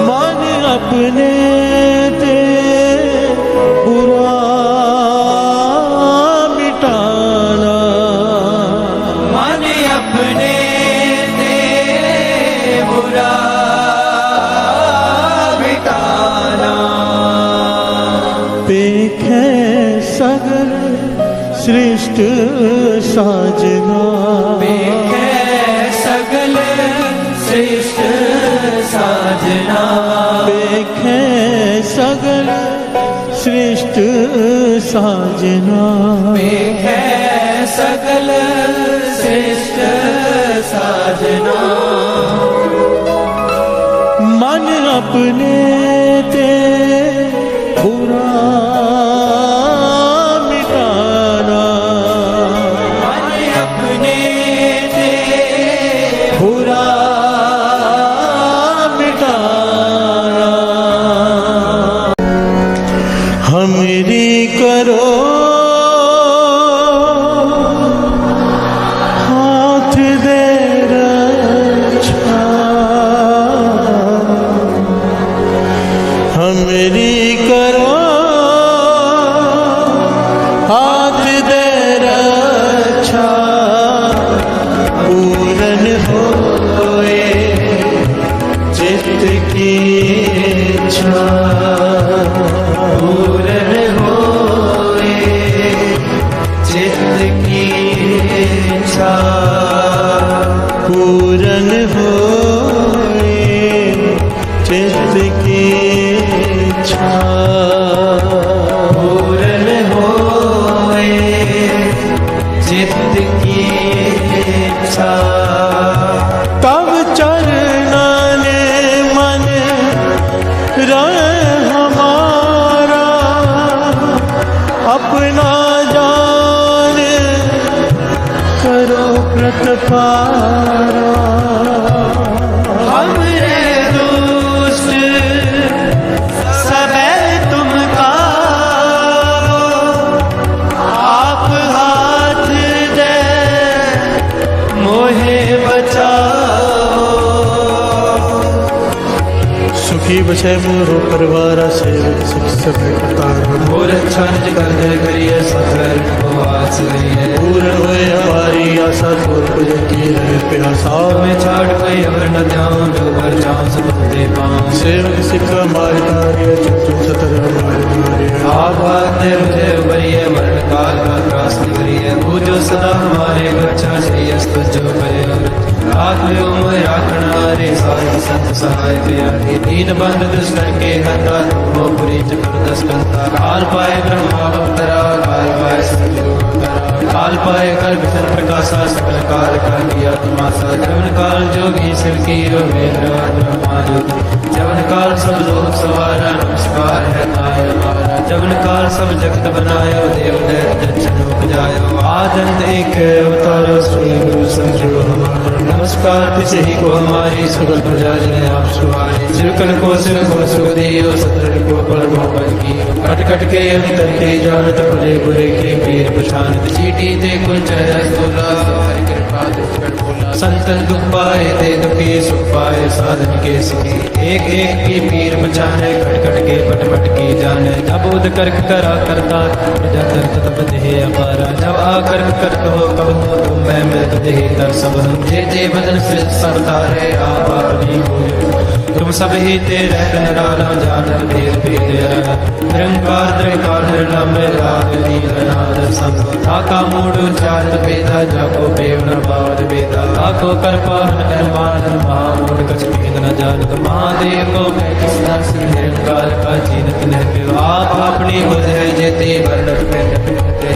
मन अपने ते बुरा मिटाना, मन अपने ते बुरा मिटाना, पेख है सगल सृष्ट साजना, पेख है सगल श्रेष्ठ साजना, पेख है सगल सृष्ट साजना, पेख है सगल श्रेष्ठ साजना, मन अपने ते बुरा मिटाना, मन अपने ते बुरा मिटाना, हमरी करो हाथ दे रक्षा, हमरी करो हाथ दे रक्षा, पूरन होए चित्त की इच्छा, पूरन होए चित्त की इच्छा, पूरन होए चित्त की इच्छा, पूरन होए चित्त की इच्छा, तब चरना ने मन रहे हमारा, अपना जान करो प्रतिपारा, हमरे दुष्ट सबे तुम कारो, आप हाथ दे मोहे बचाओ, सुखी बचे मोरो परिवार सेवक सिख सब करतार, मोर अच्छा निज कर करिए सफर उपवास करिए, पूर्ण हुए हमारी आशा छोड़ पुज की है प्यासा, मैं छाड़ कोई अवर न जाऊं जो भर जाऊं सब दे पाऊं, सेवक सिख हमारे कार्य चतु सतर हमारे कार्य, आप आते मुझे उबरिए मरण काल का त्रास करिए, पूजो सदा हमारे बच्चा श्रेयस जो करे, रात में उम्र राखना रे सारे संत सहाय दिया, दीन बंद दुष्कर के हता वो पुरी जबरदस्त कंता, काल पाए ब्रह्मा अवतरा, काल पाए सतगुरु अवतरा, काल पाए कर विष्णु प्रकाशा, सकल काल का किया तमाशा, जवन काल जोगी शिव की ब्रह्मा ज्योति, जवन काल सब लोग सवारा, नमस्कार है नाय हमारा, जवन काल सब जगत बनायो, देव दैत्य जन उपजायो, आदंत एक अवतारो, श्री गुरु समझो हमारा, नमस्कार तिसे ही को हमारी सकल प्रजा जने आप सुहारे, सिरकल को सिर को सुख दियो, सतर को बल को बल की, कट कट के अंतर के जानत भले बुरे के पीर पछानत, चीटी ते कुल चेहरा सोला, हरि कृपा दुष्कर बोला, संतन दुख पाए ते दुखी, सुख पाए साधन के सुखी, एक एक की पीर पछाने, कट कट के पट पट की जाने, जब उद कर्क करा करता प्रजा तर्क तब देह अपारा, जब आ कर्क करत हो कब हो तुम मैं मृत देह तर सब हम, जे जे बदन से सरतारे आप अपनी हो, तुम सब ही ते रहत निराला, जानत भेद भेद निरंकार त्रिकार निर्लम राग नीलनाद संग, आका मूढ़ चारत भेदा, जाको पेव न बाद भेदा, आको करपाहन अनुमान महामूढ़ कछ भेद न जानत, महादेव को मैं किस दर्श निरंकार का जीनत नहीं, आप अपनी बुध है जेते वर्णत पिंड पिंडते,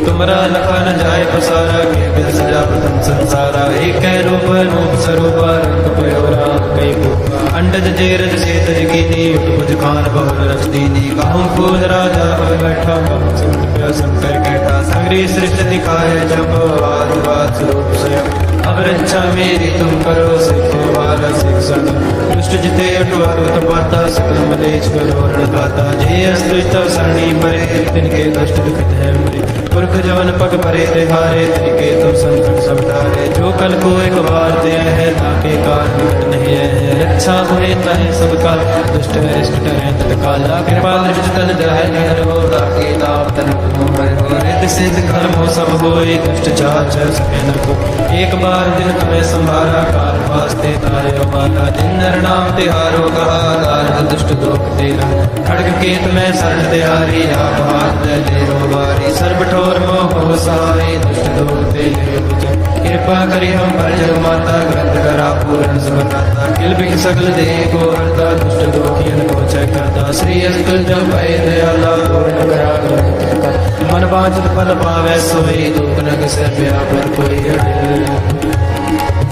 तुमरा लखा न जाए पसारा, के बिल सजा प्रथम संसारा, एक रूप रूप स्वरूप रंग पयोरा कई को, अंडज जेरज सेतज कीनी, उठ खान बहुल रच दीनी, कहूँ फूल राजा हो बैठा, कहूँ सुन प्या शंकर कहता, सगरी सृष्टि दिखाए जब आदिवाद स्वरूप स्वयं, अब रक्षा मेरी तुम करो, सिखो वाला सिख सदा। दुष्ट जिते अटवारो तपाता, सकल मलेच्छ करो रणगाता। जे अस्त्र तव सरणी परे, तिनके कष्ट दुखित है मरे। पुरख जवन पग परे तिहारे, तिनके तुम संकट सब टारे। जो कल को एक बार दे है, ताके काल निकट नहीं है। रक्षा हुए तहे सब काल, दुष्ट अरिष्ट टरे तत्काल। कृपा दृष्टि तन जाय निहर हो, ताके ताप तन मोहर हो। रिद्ध सिद्ध कर्म हो सब होए, दुष्ट चार चर सके न को। एक बार दिन तुम्हें संभारा, काल वास्ते तारे माता। जिन नर नाम तिहारो कहा, दार दुष्ट दोख तेरा। खड़ग केत में शरण तिहारी, आप हाथ दे ले रो बारी। सर्ब ठोर मोह हो सहाय, दुष्ट दोख ते ले बुझे। कृपा करी हम पर जग माता, ग्रंथ करा पूर्ण समताता। किल बिख सकल दे को हरता, दुष्ट दोखियन को जय करता। श्री अस्तुल जब भय दयाला, पूर्ण करा ग्रंथ का। मन वांछित फल पावै सोई, दुख नग से व्यापर कोई अड़े।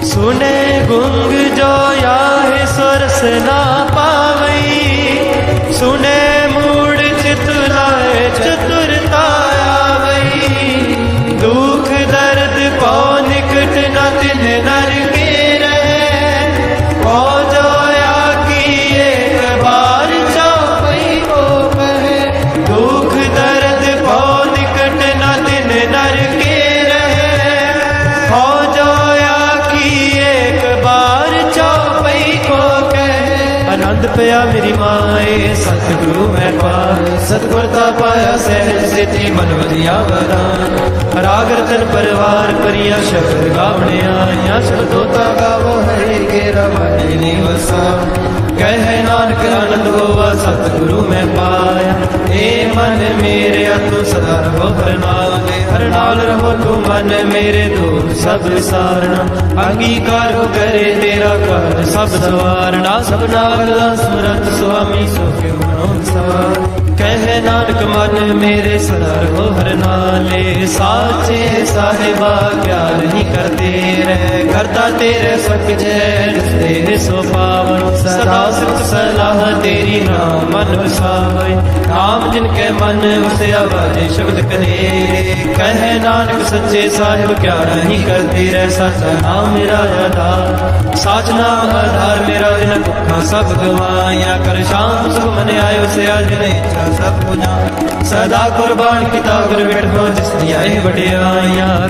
सुने गुंग जो याहे सुरस ना पावई, सुने मूड चित लाए चतुरता आवई। दुख दर्द पौ निकट न तिन नर के रहे, पौ जो या की एक बार चौपई को कहे। दुख दर्द पौ निकट न तिन नर के रहे, पौ जो आनंद पया मेरी माए। सतगुरु मैं पाए, सतगुरता पाया सहज सिद्धि मन वधिया वरान। राग रतन परिवार परिया, शब्द गावने आया। शब्दोता गावो हरे केरा मन वसा। कह नानक आनंद होवा, सतगुरु मैं पाया। ए मन मेरे तू सदा रहो हर नाले। हर नाल रहो तू मन मेरे, दूर सब सारना। अंगीकार हो करे तेरा कर सब सवारना। सब नागला सुरत स्वामी सो क्यों मनोसार। कह नानक मन मेरे सदा रहो हर नाले। साचे साहिबा क्या नहीं करते रहे, करता तेरे सक जय तेरे सो पावन। सदा सिफ्त सलाह तेरी नाम मन वसावे। नाम जिनके मन वसया बाजे शब्द कहे। कह नानक सच्चे साहिब क्या नहीं करते रहे, साचा नाम मेरा आधार। साच नाम आधार मेरा, जिन दुखा सब गवाया। कर शाम सुख मन आयो से आज नहीं सब पुना। सदा कुर्बान किता गुर बैठो, जिस दिया बढ़िया।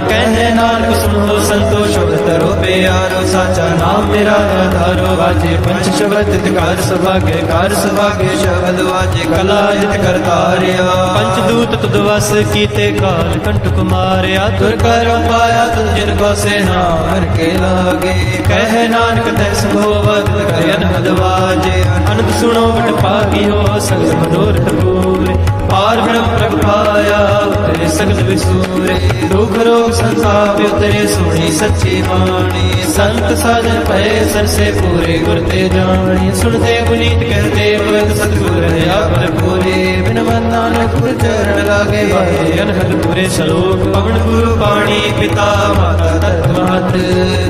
कह नानक सुनो संतोष तरो प्यारो। साचा नाम मेरा आधारो, वाजे पंच शब्द कार सभागे। कार सभागे शब्द वाजे, कला हित करतारिया। पंचदूत तुद वस कीते, काल कंटक मारिया। तुर कर पाया तुम जिनको से नाम के लागे। कह नानक तैस भोवत कयन हदवाजे। अनंत सुनो बट पागी हो, सगल मनोरथ पूरे। पार ब्रह्म प्रभ पाया, उतरे सगल विसूरे। दुख रोग संताप उतरे, सुनी सच्ची वाणी। संत साजन पए सर से पूरे, गुर ते जानी। सुनते पुनीत कहते पद, सतगुर दया पर पूरे। बिन मन नानक गुर चरण लागे, भाए अनहद पूरे सलोक। पवन गुरु पाणी पिता माता तत्व महत।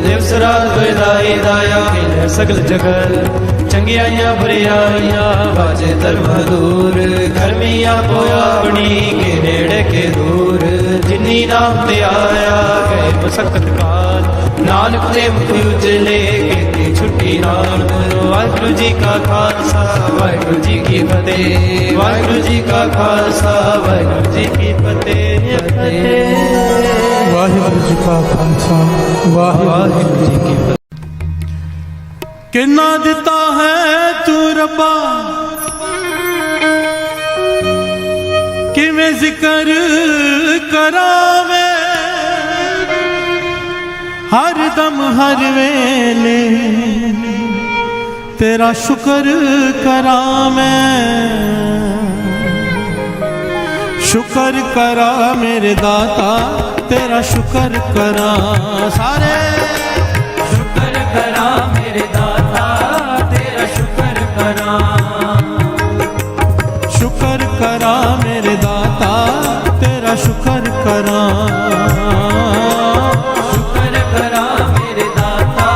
देव सराज दाई दाया, खेल सगल जगत। चंगियाइयां बुरियाइयां बाजे धर्म दूर। धर्मिया पोया बनी के नेड़े के दूर। जिन्नी नाम ते आया गए मसकत काल। नानक ते मुख उजले कहती छुट्टी नाम। वाहिगुरु जी का खालसा, वाहिगुरु जी की फतेह। वाहिगुरु जी का खालसा, वाहिगुरु जी की फतेह। वाहिगुरु जी का खालसा, वाहिगुरु जी की फतेह। किन्ना दिता है तू रब्बा, किवें जिक्र करावे। हर दम हर वेले तेरा शुक्र करा मैं। शुक्र करा मेरे दाता, तेरा शुक्र करा। सारे शुक्र करा मेरे दाता, तेरा शुक्र करा। शुक्र करा मेरे दाता, तेरा शुक्र करा। शुक्र करा मेरे दाता,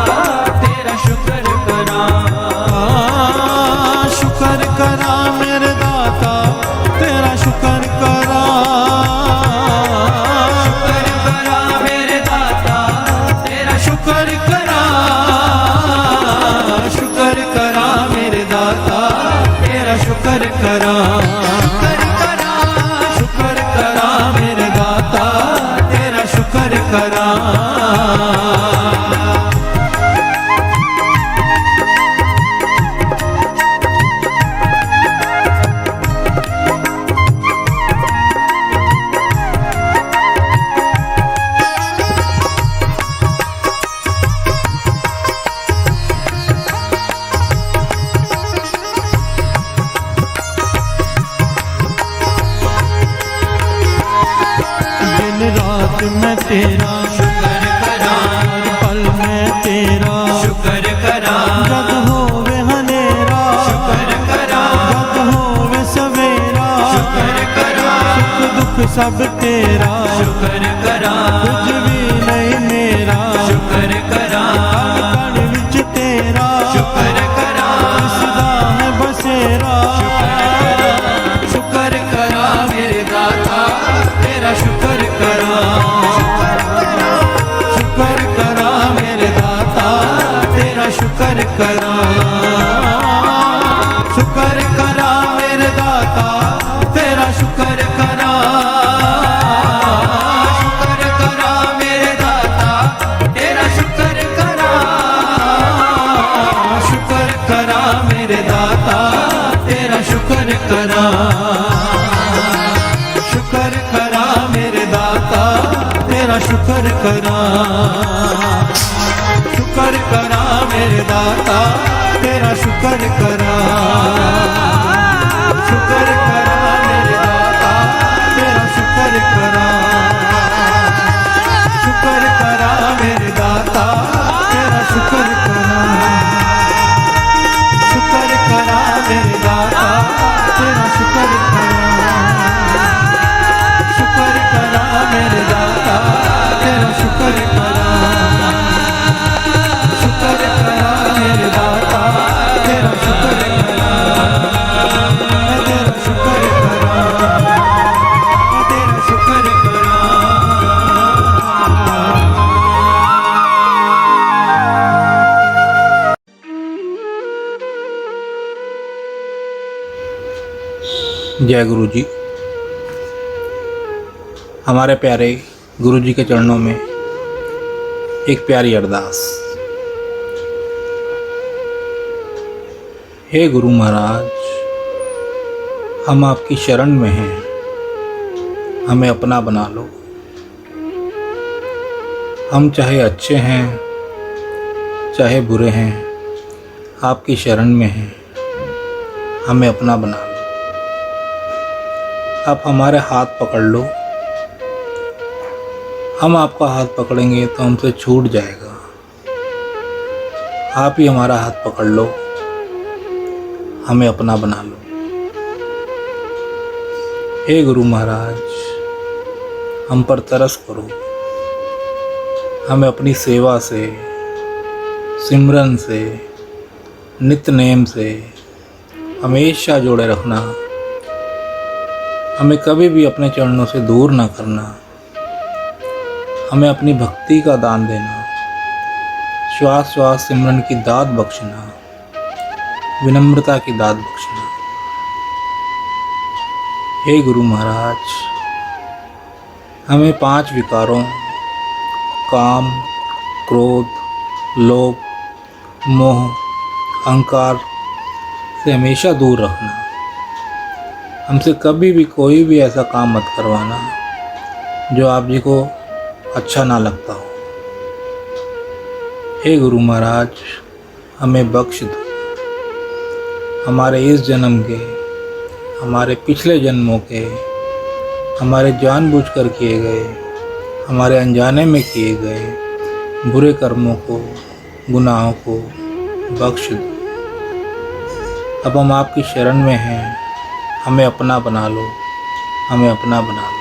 तेरा शुक्र करा। शुक्र करा मेरे दाता, तेरा शुक्र करा। शुक्र करा मेरे दाता, तेरा शुक्र तेरा शुक्र करा, शुक्र करा मेरे दाता तेरा शुक्र करा। रात में तेरा शुक्र करा, पल में तेरा शुक्र करा, जग होवे हनेरा शुक्र करा, जग होवे सवेरा शुक्र करा, सुख दुख सब तेरा शुक्र करा, कुछ भी नहीं मेरा शुक्र करा, कण विच तेरा शुक्र करा, सदा है बसेरा शुक्र करा मेरे दाता तेरा शुक्र करा, शुक्र करा मेरे दाता तेरा शुक्र करा, शुक्र करा मेरे दाता तेरा शुक्र करा, शुक्र करा मेरे दाता तेरा शुक्र करा, शुक्र करा मेरे दाता तेरा शुक्र करा, शुक्र करा मेरे दाता तेरा शुक्र करा, शुक्र करा मेरे दाता तेरा शुक्र करा, शुक्र करा मेरे दाता तेरा शुक्र करा, शुक्र करा मेरे दाता तेरा शुक्र करा, शुक्र करा मेरे दाता तेरा शुक्र करा, शुक्र करा मेरे दाता तेरा शुक्र करा, शुक्र करा मेरे दाता तेरा शुक्र करा, मैं तेरा शुक्र करा, मैं तेरा शुक्र करा। जय गुरु जी। हमारे प्यारे गुरु जी के चरणों में एक प्यारी अरदास। हे गुरु महाराज, हम आपकी शरण में हैं, हमें अपना बना लो। हम चाहे अच्छे हैं चाहे बुरे हैं, आपकी शरण में हैं, हमें अपना बना लो। आप हमारे हाथ पकड़ लो, हम आपका हाथ पकड़ेंगे तो हमसे छूट जाएगा। आप ही हमारा हाथ पकड़ लो, हमें अपना बना लो। हे गुरु महाराज, हम पर तरस करो, हमें अपनी सेवा से, सिमरन से, नित्य नेम से हमेशा जोड़े रखना। हमें कभी भी अपने चरणों से दूर ना करना। हमें अपनी भक्ति का दान देना, श्वास श्वास सिमरन की दात बख्शना, विनम्रता की दात बख्शना। हे गुरु महाराज, हमें 5 विकारों काम, क्रोध, लोभ, मोह, अहंकार से हमेशा दूर रखना। हमसे कभी भी कोई भी ऐसा काम मत करवाना जो आप जी को अच्छा ना लगता हो। हे गुरु महाराज, हमें बख्श दो। हमारे इस जन्म के, हमारे पिछले जन्मों के, हमारे जानबूझकर किए गए, हमारे अनजाने में किए गए बुरे कर्मों को, गुनाहों को बख्श दो। अब हम आपकी शरण में हैं, हमें अपना बना लो, हमें अपना बना लो।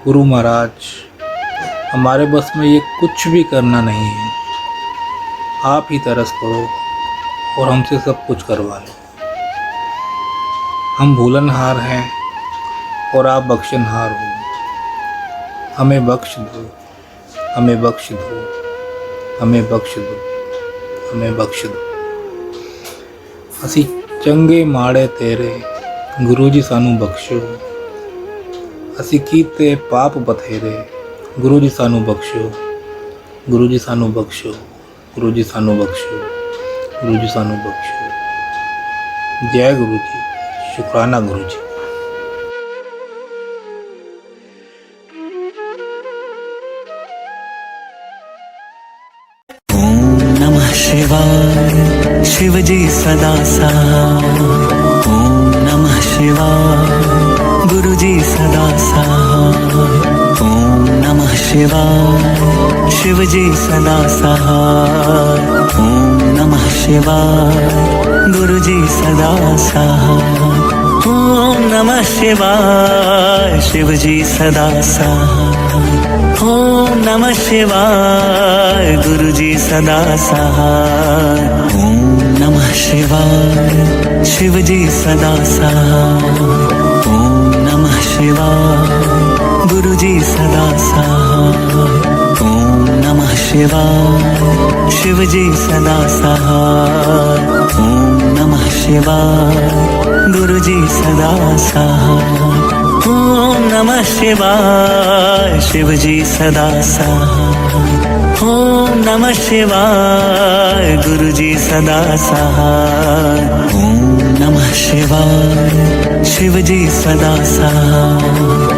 गुरु महाराज, हमारे बस में ये कुछ भी करना नहीं है। आप ही तरस करो और हमसे सब कुछ करवा लो। हम भूलनहार हैं और आप बख्शनहार हो। हमें बख्श दो, हमें बख्श दो, हमें बख्श दो, हमें बख्श दो। ਅਸੀਂ ਚੰਗੇ ਮਾੜੇ ਤੇਰੇ ਗੁਰੂ ਜੀ ਸਾਨੂੰ ਬਖਸ਼ੋ। ਅਸੀਂ ਕੀਤੇ ਪਾਪ ਬਥੇਰੇ ਗੁਰੂ ਜੀ ਸਾਨੂੰ ਬਖਸ਼ੋ। ਗੁਰੂ ਜੀ ਸਾਨੂੰ ਬਖਸ਼ੋ। ਗੁਰੂ ਜੀ ਸਾਨੂੰ ਬਖਸ਼ੋ। ਗੁਰੂ ਜੀ ਸਾਨੂੰ ਬਖਸ਼ੋ। ਜੈ ਗੁਰੂ ਜੀ। ਸ਼ੁਕਰਾਨਾ ਗੁਰੂ ਜੀ। नमः शिवाय शिव जी सदा सहाय। ओम नमः शिवाय गुरु जी सदा सहाय। ओम नमः शिवाय शिव जी सदा सहाय। ओम नमः शिवाय गुरु जी सदा सहाय। ओम नमः शिवाय शिव जी सदा सहाय। ओम नमः शिवाय गुरु जी सदा सहाय। ओम नमः शिवाय शिव जी सदा सहाय। ओम नमः शिवाय गुरु जी सदा सहाय। ओम नमः शिवाय शिव जी सदा सहाय। ओम नमः शिवाय गुरु जी सदा सहाय। ओम नमः शिवाय शिव जी सदा सहाय। ओम नमः शिवाय गुरु जी सदा सहाय। ओम नमः शिवाय शिव जी सदा सहाय।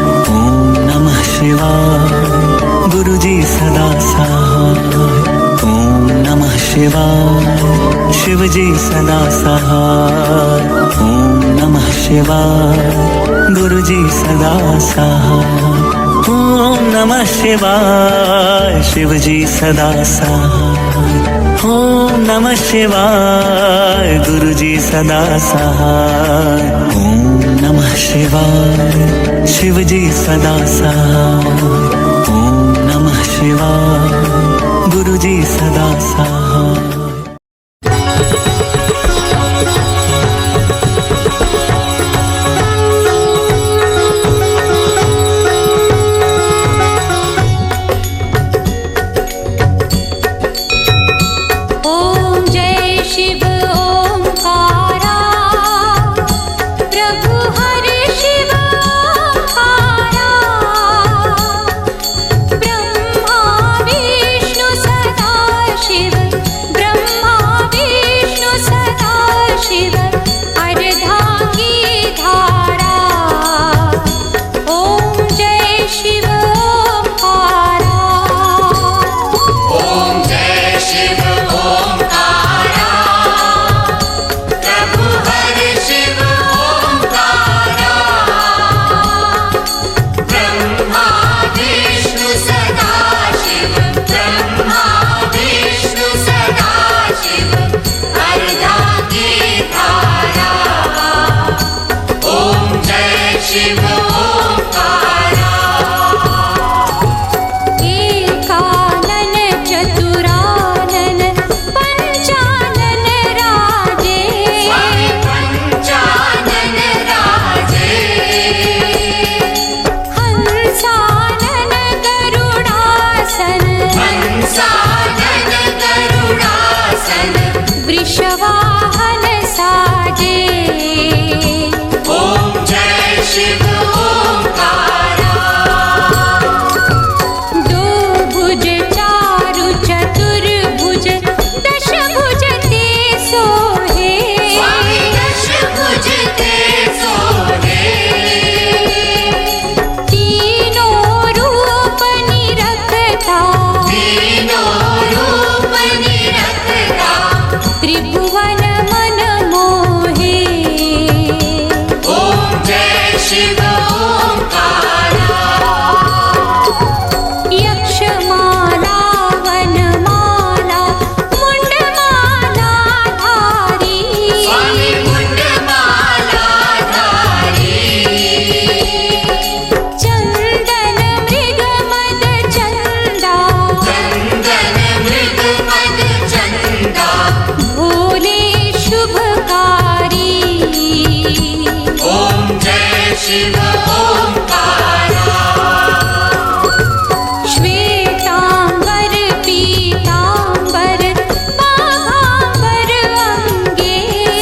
ओम नमः शिवाय गुरु जी सदा सहाय। ओम नमः शिवाय शिव जी सदा सहाय। ओम नमः शिवाय गुरु जी सदा सहाय। ओम नमः शिवाय शिव जी सदा सहाय। ओम नमः शिवाय गुरु जी सदा सहाय। ओम नमः शिवाय शिव जी सदा सहाय। ओम नमः शिवाय गुरु जी सदा सहाय।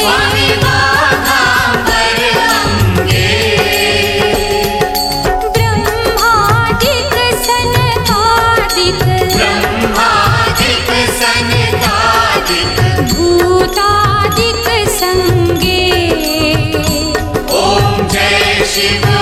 स्वामी शिव